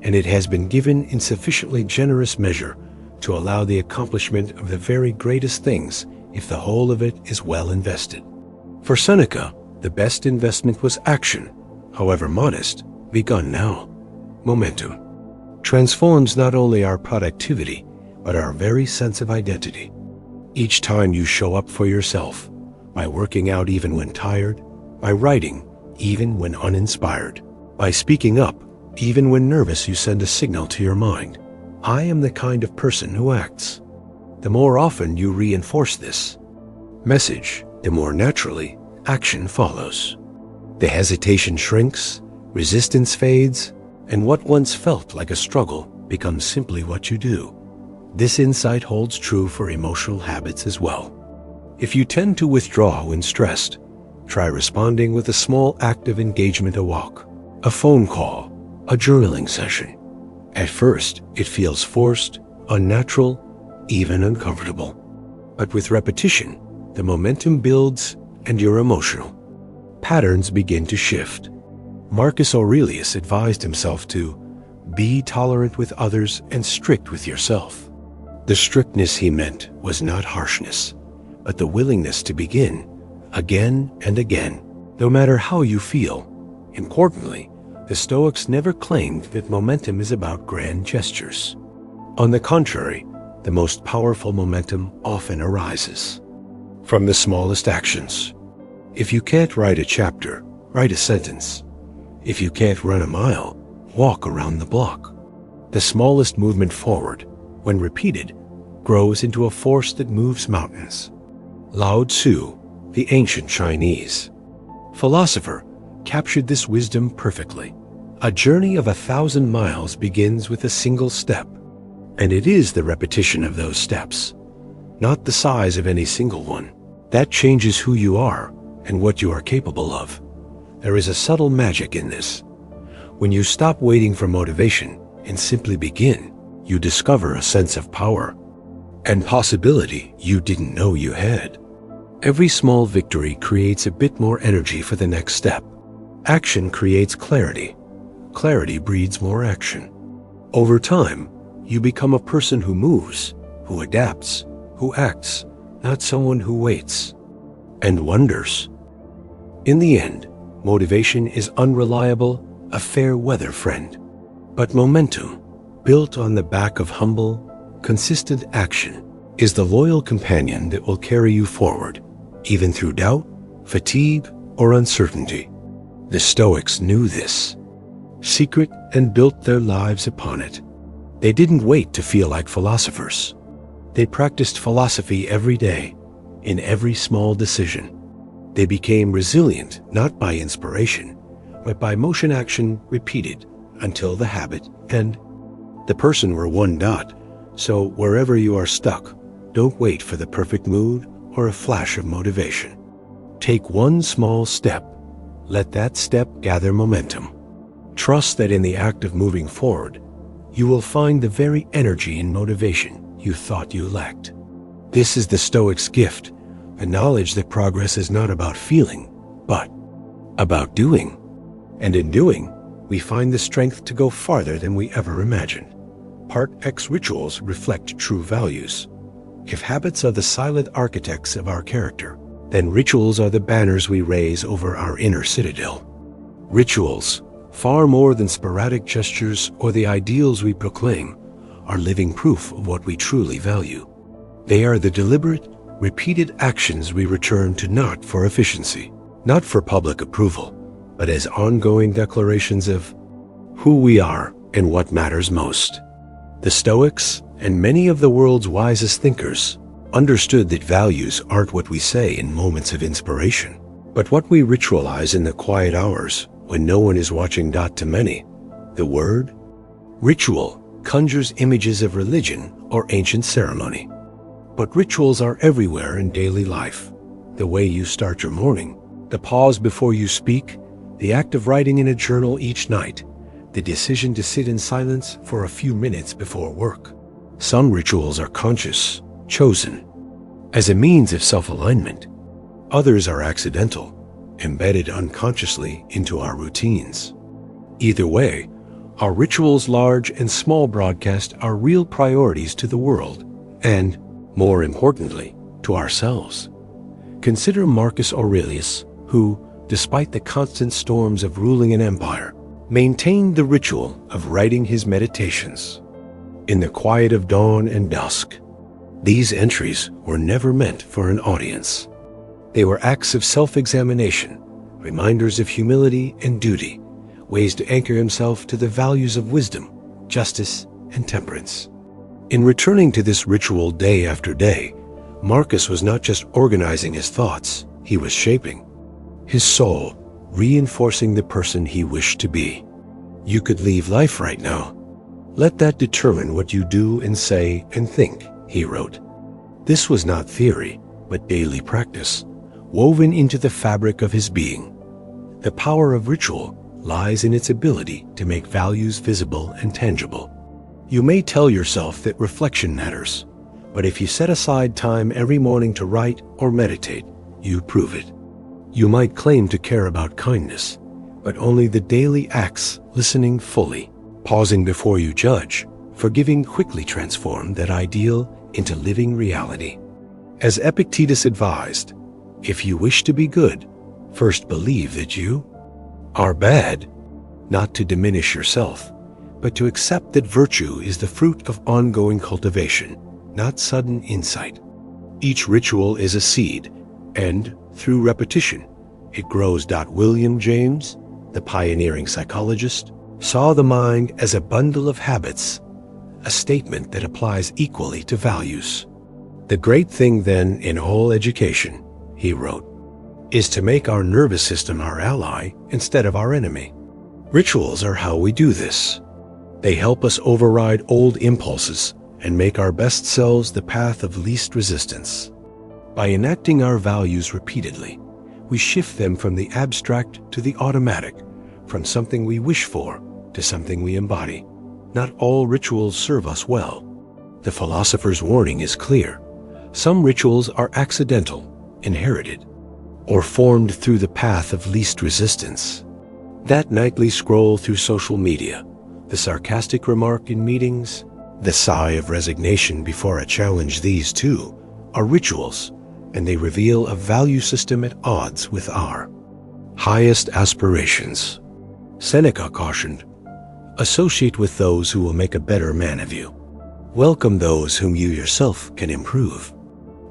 and it has been given in sufficiently generous measure to allow the accomplishment of the very greatest things if the whole of it is well invested." For Seneca, the best investment was action, however modest, begun now. Momentum transforms not only our productivity, but our very sense of identity. Each time you show up for yourself, by working out even when tired, by writing even when uninspired, by speaking up even when nervous, you send a signal to your mind, "I am the kind of person who acts." The more often you reinforce this message, the more naturally action follows. The hesitation shrinks, resistance fades, and what once felt like a struggle becomes simply what you do. This insight holds true for emotional habits as well. If you tend to withdraw when stressed, try responding with a small act of engagement: a walk, a phone call, a journaling session. At first, it feels forced, unnatural, even uncomfortable. But with repetition, the momentum builds and your emotional patterns begin to shift. Marcus Aurelius advised himself to be tolerant with others and strict with yourself. The strictness he meant was not harshness, but the willingness to begin again and again, no matter how you feel. Importantly, the Stoics never claimed that momentum is about grand gestures. On the contrary, the most powerful momentum often arises from the smallest actions. If you can't write a chapter, write a sentence. If you can't run a mile, walk around the block. The smallest movement forward, when repeated, grows into a force that moves mountains. Lao Tzu, the ancient Chinese philosopher, captured this wisdom perfectly. A journey of 1,000 miles begins with a single step, and it is the repetition of those steps, not the size of any single one, that changes who you are and what you are capable of. There is a subtle magic in this. When you stop waiting for motivation and simply begin, you discover a sense of power and possibility you didn't know you had. Every small victory creates a bit more energy for the next step. Action creates clarity. Clarity breeds more action. Over time, you become a person who moves, who adapts, who acts, not someone who waits and wonders. In the end, motivation is unreliable, a fair weather friend. But momentum, built on the back of humble, consistent action, is the loyal companion that will carry you forward, even through doubt, fatigue, or uncertainty. The Stoics knew this secret and built their lives upon it. They didn't wait to feel like philosophers. They practiced philosophy every day, in every small decision. They became resilient not by inspiration, but by motion action repeated until the habit and the person were one dot. So wherever you are stuck, don't wait for the perfect mood or a flash of motivation. Take one small step. Let that step gather momentum. Trust that in the act of moving forward, you will find the very energy and motivation you thought you lacked. This is the Stoics' gift, the knowledge that progress is not about feeling, but about doing. And in doing, we find the strength to go farther than we ever imagined. Part X rituals reflect true values. If habits are the silent architects of our character, then rituals are the banners we raise over our inner citadel. Rituals, far more than sporadic gestures or the ideals we proclaim, are living proof of what we truly value. They are the deliberate, repeated actions we return to not for efficiency, not for public approval, but as ongoing declarations of who we are and what matters most. The Stoics, and many of the world's wisest thinkers, understood that values aren't what we say in moments of inspiration, but what we ritualize in the quiet hours when no one is watching. To many, the word ritual conjures images of religion or ancient ceremony. But rituals are everywhere in daily life. The way you start your morning, the pause before you speak, the act of writing in a journal each night, the decision to sit in silence for a few minutes before work. Some rituals are conscious, chosen, as a means of self-alignment. Others are accidental, embedded unconsciously into our routines. Either way, our rituals, large and small, broadcast our real priorities to the world and, more importantly, to ourselves. Consider Marcus Aurelius, who, despite the constant storms of ruling an empire, maintained the ritual of writing his meditations. In the quiet of dawn and dusk, these entries were never meant for an audience. They were acts of self-examination, reminders of humility and duty, ways to anchor himself to the values of wisdom, justice, and temperance. In returning to this ritual day after day, Marcus was not just organizing his thoughts, he was shaping his soul, reinforcing the person he wished to be. You could leave life right now. Let that determine what you do and say and think, he wrote. This was not theory, but daily practice, woven into the fabric of his being. The power of ritual lies in its ability to make values visible and tangible. You may tell yourself that reflection matters, but if you set aside time every morning to write or meditate, you prove it. You might claim to care about kindness, but only the daily acts, listening fully, pausing before you judge, forgiving, quickly transform that ideal into living reality. As Epictetus advised, if you wish to be good, first believe that you are bad, not to diminish yourself, but to accept that virtue is the fruit of ongoing cultivation, not sudden insight. Each ritual is a seed, and through repetition, it grows. William James, the pioneering psychologist, saw the mind as a bundle of habits, a statement that applies equally to values. The great thing then in all education, he wrote, is to make our nervous system our ally instead of our enemy. Rituals are how we do this. They help us override old impulses and make our best selves the path of least resistance. By enacting our values repeatedly, we shift them from the abstract to the automatic, from something we wish for to something we embody. Not all rituals serve us well. The philosopher's warning is clear. Some rituals are accidental, inherited, or formed through the path of least resistance. That nightly scroll through social media, the sarcastic remark in meetings, the sigh of resignation before a challenge, these too are rituals, and they reveal a value system at odds with our highest aspirations. Seneca cautioned, associate with those who will make a better man of you. Welcome those whom you yourself can improve.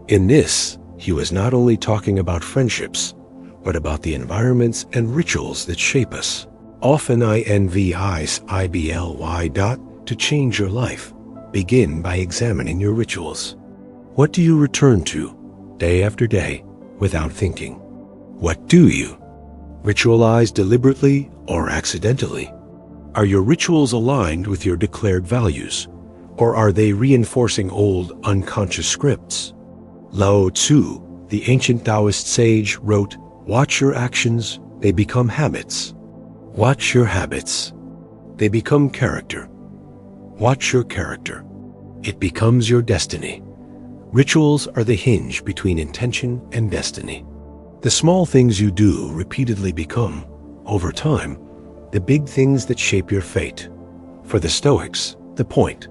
In this, he was not only talking about friendships, but about the environments and rituals that shape us. Often INVIBLY. To change your life, begin by examining your rituals. What do you return to, day after day, without thinking? What do you ritualize deliberately or accidentally? Are your rituals aligned with your declared values, or are they reinforcing old, unconscious scripts? Lao Tzu, the ancient Taoist sage, wrote, "Watch your actions, they become habits. Watch your habits, they become character. Watch your character, it becomes your destiny." Rituals are the hinge between intention and destiny. The small things you do repeatedly become, over time, the big things that shape your fate. For the Stoics, the point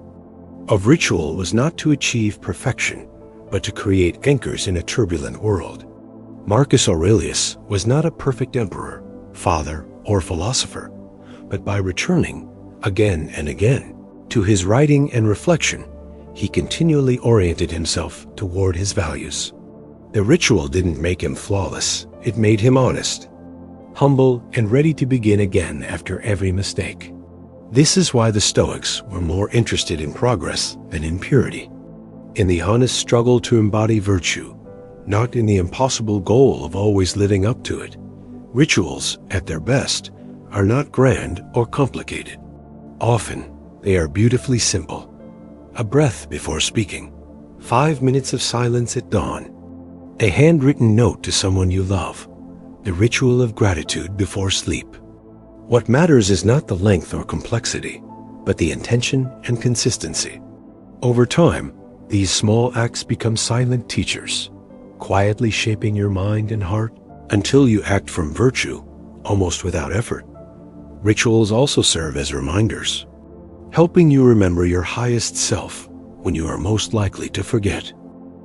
of ritual was not to achieve perfection, but to create anchors in a turbulent world. Marcus Aurelius was not a perfect emperor, father, or philosopher, but by returning, again and again, to his writing and reflection, he continually oriented himself toward his values. The ritual didn't make him flawless, it made him honest, humble, and ready to begin again after every mistake. This is why the Stoics were more interested in progress than in purity, in the honest struggle to embody virtue, not in the impossible goal of always living up to it. Rituals, at their best, are not grand or complicated. Often, they are beautifully simple. A breath before speaking, 5 minutes of silence at dawn, a handwritten note to someone you love, the ritual of gratitude before sleep. What matters is not the length or complexity, but the intention and consistency. Over time, these small acts become silent teachers, quietly shaping your mind and heart until you act from virtue, almost without effort. Rituals also serve as reminders, helping you remember your highest self when you are most likely to forget.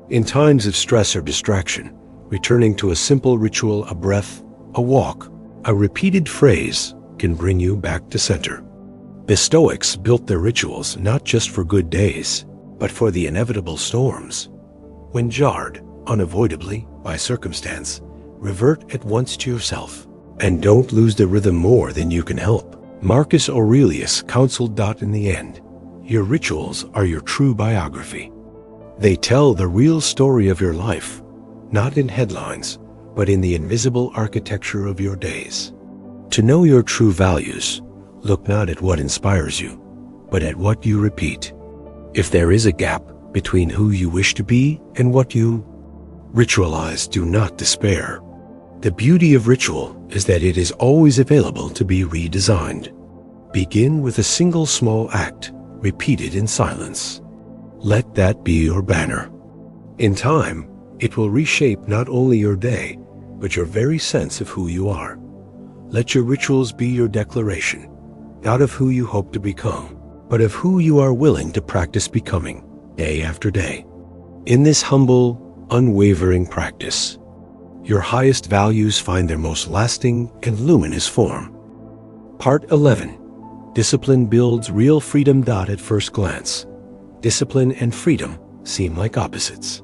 In times of stress or distraction, returning to a simple ritual, a breath, a walk, a repeated phrase can bring you back to center. The Stoics built their rituals not just for good days, but for the inevitable storms. When jarred, unavoidably, by circumstance, revert at once to yourself, and don't lose the rhythm more than you can help. Marcus Aurelius counseled that in the end, your rituals are your true biography. They tell the real story of your life, not in headlines, but in the invisible architecture of your days. To know your true values, look not at what inspires you, but at what you repeat. If there is a gap between who you wish to be and what you ritualize, do not despair. The beauty of ritual is that it is always available to be redesigned. Begin with a single small act, repeated in silence. Let that be your banner. In time, it will reshape not only your day, but your very sense of who you are. Let your rituals be your declaration, not of who you hope to become, but of who you are willing to practice becoming, day after day. In this humble, unwavering practice, your highest values find their most lasting and luminous form. Part 11. Discipline builds real freedom. At first glance, discipline and freedom seem like opposites.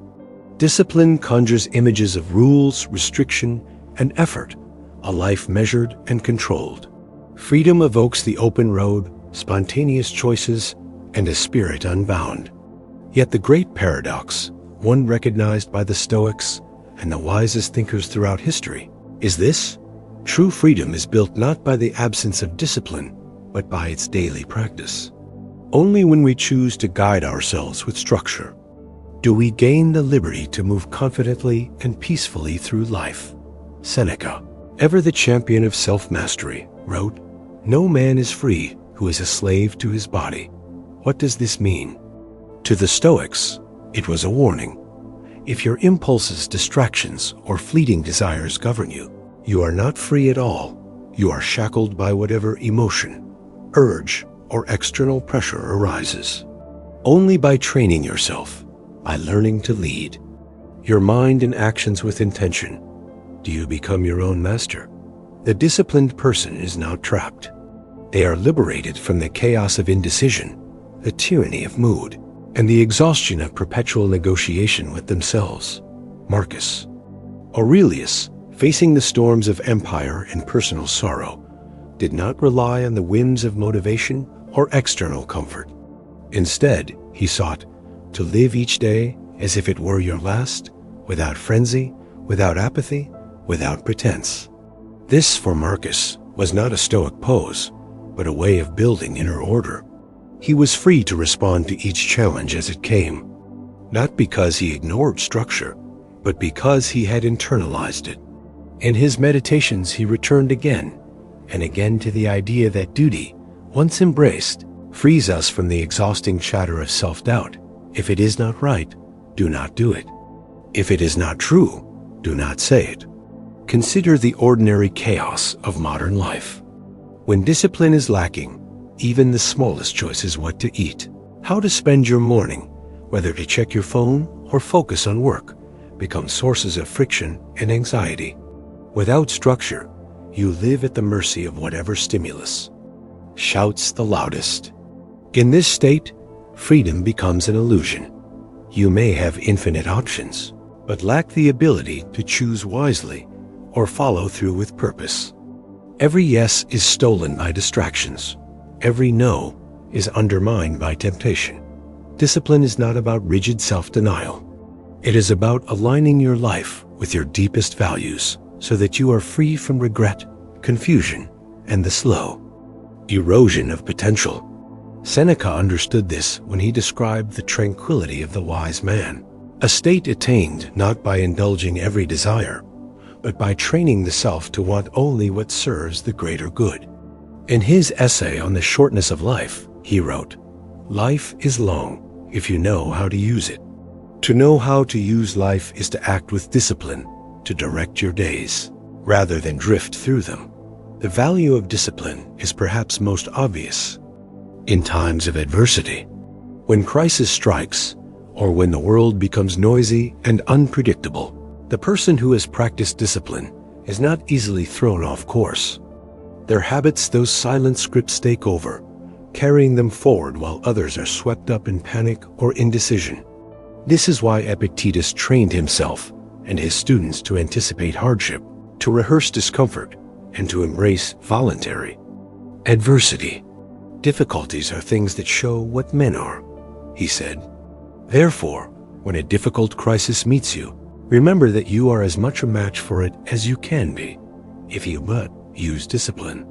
Discipline conjures images of rules, restriction, and effort, a life measured and controlled. Freedom evokes the open road, spontaneous choices, and a spirit unbound. Yet the great paradox, one recognized by the Stoics and the wisest thinkers throughout history, is this: true freedom is built not by the absence of discipline, but by its daily practice. Only when we choose to guide ourselves with structure do we gain the liberty to move confidently and peacefully through life. Seneca, ever the champion of self-mastery, wrote, "No man is free who is a slave to his body." What does this mean? To the Stoics, it was a warning. If your impulses, distractions, or fleeting desires govern you, you are not free at all. You are shackled by whatever emotion, urge, or external pressure arises. Only by training yourself, by learning to lead your mind and actions with intention, do you become your own master. The disciplined person is not trapped. They are liberated from the chaos of indecision, the tyranny of mood, and the exhaustion of perpetual negotiation with themselves. Marcus Aurelius, facing the storms of empire and personal sorrow, did not rely on the whims of motivation or external comfort. Instead, he sought to live each day as if it were your last, without frenzy, without apathy, without pretense. This, for Marcus, was not a Stoic pose, but a way of building inner order. He was free to respond to each challenge as it came, not because he ignored structure, but because he had internalized it. In his meditations, he returned again and again to the idea that duty, once embraced, frees us from the exhausting chatter of self-doubt. If it is not right, do not do it. If it is not true, do not say it. Consider the ordinary chaos of modern life. When discipline is lacking, even the smallest choice is what to eat, how to spend your morning, whether to check your phone or focus on work, become sources of friction and anxiety. Without structure, you live at the mercy of whatever stimulus shouts the loudest. In this state, freedom becomes an illusion. You may have infinite options, but lack the ability to choose wisely or follow through with purpose. Every yes is stolen by distractions. Every no is undermined by temptation. Discipline is not about rigid self-denial. It is about aligning your life with your deepest values so that you are free from regret, confusion, and the slow erosion of potential. Seneca understood this when he described the tranquility of the wise man, a state attained not by indulging every desire, but by training the self to want only what serves the greater good. In his essay on the shortness of life, he wrote, "Life is long if you know how to use it. To know how to use life is to act with discipline, to direct your days, rather than drift through them." The value of discipline is perhaps most obvious in times of adversity. When crisis strikes, or when the world becomes noisy and unpredictable, the person who has practiced discipline is not easily thrown off course. Their habits, those silent scripts, take over, carrying them forward while others are swept up in panic or indecision. This is why Epictetus trained himself and his students to anticipate hardship, to rehearse discomfort, and to embrace voluntary adversity. "Difficulties are things that show what men are," he said. "Therefore, when a difficult crisis meets you, remember that you are as much a match for it as you can be, if you but use discipline."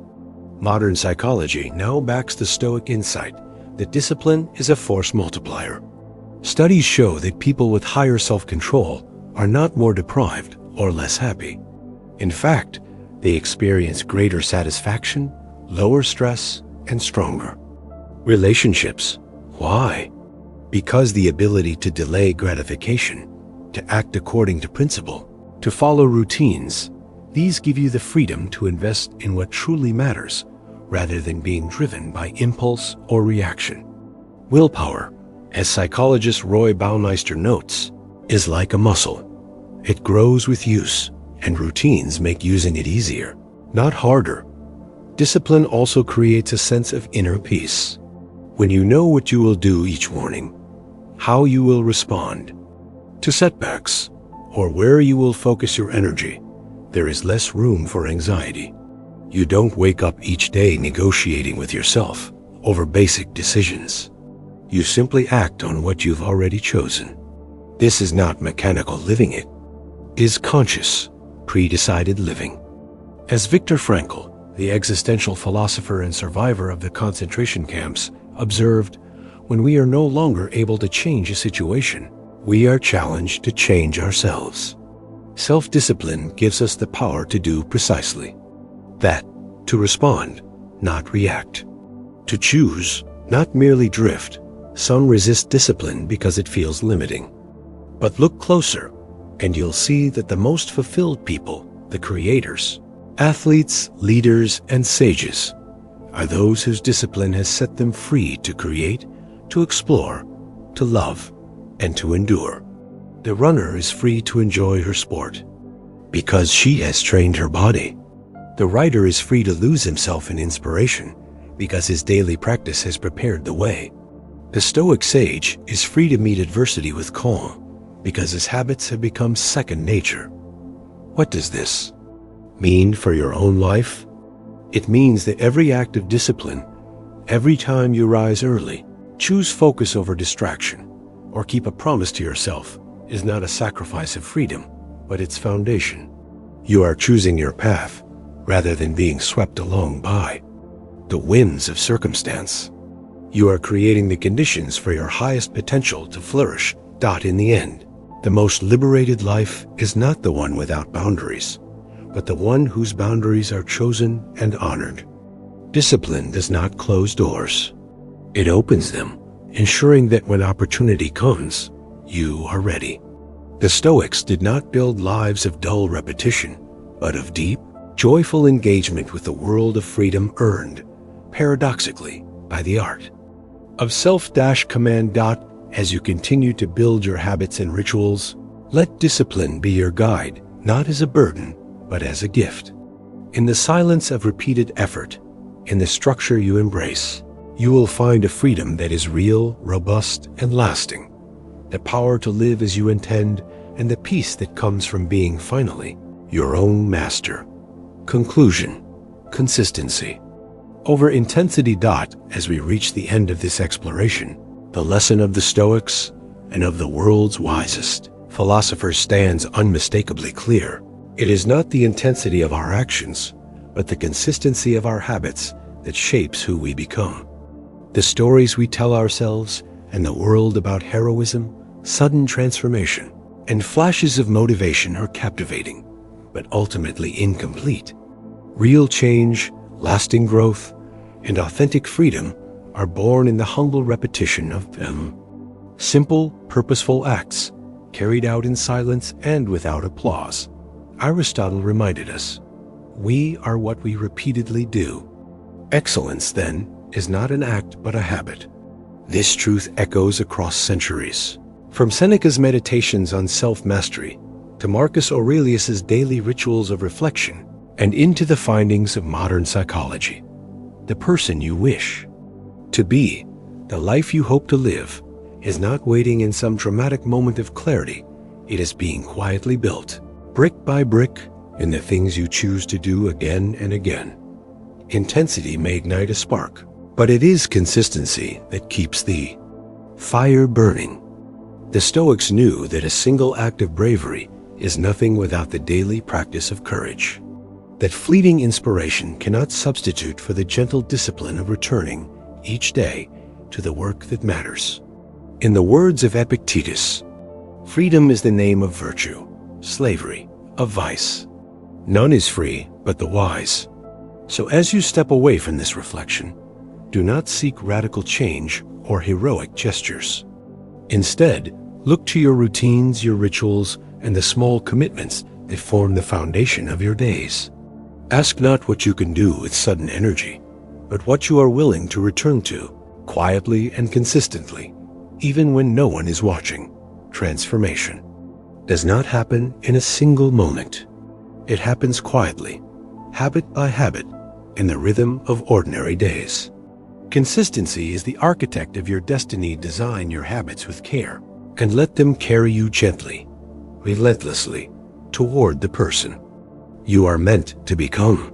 Modern psychology now backs the Stoic insight that discipline is a force multiplier. Studies show that people with higher self-control are not more deprived or less happy. In fact, they experience greater satisfaction, lower stress, and stronger relationships. Why? Because the ability to delay gratification, to act according to principle, to follow routines, these give you the freedom to invest in what truly matters, rather than being driven by impulse or reaction. Willpower, as psychologist Roy Baumeister notes, is like a muscle. It grows with use, and routines make using it easier, not harder. Discipline also creates a sense of inner peace. When you know what you will do each morning, how you will respond to setbacks, or where you will focus your energy, there is less room for anxiety. You don't wake up each day negotiating with yourself over basic decisions. You simply act on what you've already chosen. This is not mechanical living, it is conscious, pre-decided living. As Viktor Frankl, the existential philosopher and survivor of the concentration camps, observed, when we are no longer able to change a situation, we are challenged to change ourselves. Self-discipline gives us the power to do precisely that, to respond, not react, to choose, not merely drift. Some resist discipline because it feels limiting. But look closer, and you'll see that the most fulfilled people, the creators, athletes, leaders, and sages, are those whose discipline has set them free to create, to explore, to love, and to endure. The runner is free to enjoy her sport because she has trained her body. The writer is free to lose himself in inspiration because his daily practice has prepared the way. The Stoic sage is free to meet adversity with calm because his habits have become second nature. What does this mean for your own life? It means that every act of discipline, every time you rise early, choose focus over distraction, or keep a promise to yourself, is not a sacrifice of freedom, but its foundation. You are choosing your path rather than being swept along by the winds of circumstance. You are creating the conditions for your highest potential to flourish. In the end, the most liberated life is not the one without boundaries, but the one whose boundaries are chosen and honored. Discipline does not close doors. It opens them, ensuring that when opportunity comes, you are ready. The Stoics did not build lives of dull repetition, but of deep, joyful engagement with the world of freedom earned, paradoxically, by the art of self-command. As you continue to build your habits and rituals, let discipline be your guide, not as a burden, but as a gift. In the silence of repeated effort, in the structure you embrace, you will find a freedom that is real, robust, and lasting. The power to live as you intend, and the peace that comes from being finally your own master. Conclusion: consistency over intensity. As we reach the end of this exploration, the lesson of the Stoics and of the world's wisest philosophers stands unmistakably clear. It is not the intensity of our actions, but the consistency of our habits that shapes who we become. The stories we tell ourselves and the world about heroism, sudden transformation, and flashes of motivation are captivating, but ultimately incomplete. Real change, lasting growth, and authentic freedom are born in the humble repetition of them. Simple, purposeful acts, carried out in silence and without applause. Aristotle reminded us, we are what we repeatedly do. Excellence, then, is not an act but a habit. This truth echoes across centuries. From Seneca's meditations on self-mastery to Marcus Aurelius's daily rituals of reflection, and into the findings of modern psychology. The person you wish to be, the life you hope to live, is not waiting in some dramatic moment of clarity. It is being quietly built, brick by brick, in the things you choose to do again and again. Intensity may ignite a spark, but it is consistency that keeps the fire burning. The Stoics knew that a single act of bravery is nothing without the daily practice of courage, that fleeting inspiration cannot substitute for the gentle discipline of returning each day to the work that matters. In the words of Epictetus, freedom is the name of virtue, slavery of vice. None is free but the wise. So as you step away from this reflection, do not seek radical change or heroic gestures. Instead, look to your routines, your rituals, and the small commitments that form the foundation of your days. Ask not what you can do with sudden energy, but what you are willing to return to, quietly and consistently, even when no one is watching. Transformation does not happen in a single moment. It happens quietly, habit by habit, in the rhythm of ordinary days. Consistency is the architect of your destiny. Design your habits with care, and let them carry you gently, relentlessly, toward the person you are meant to become.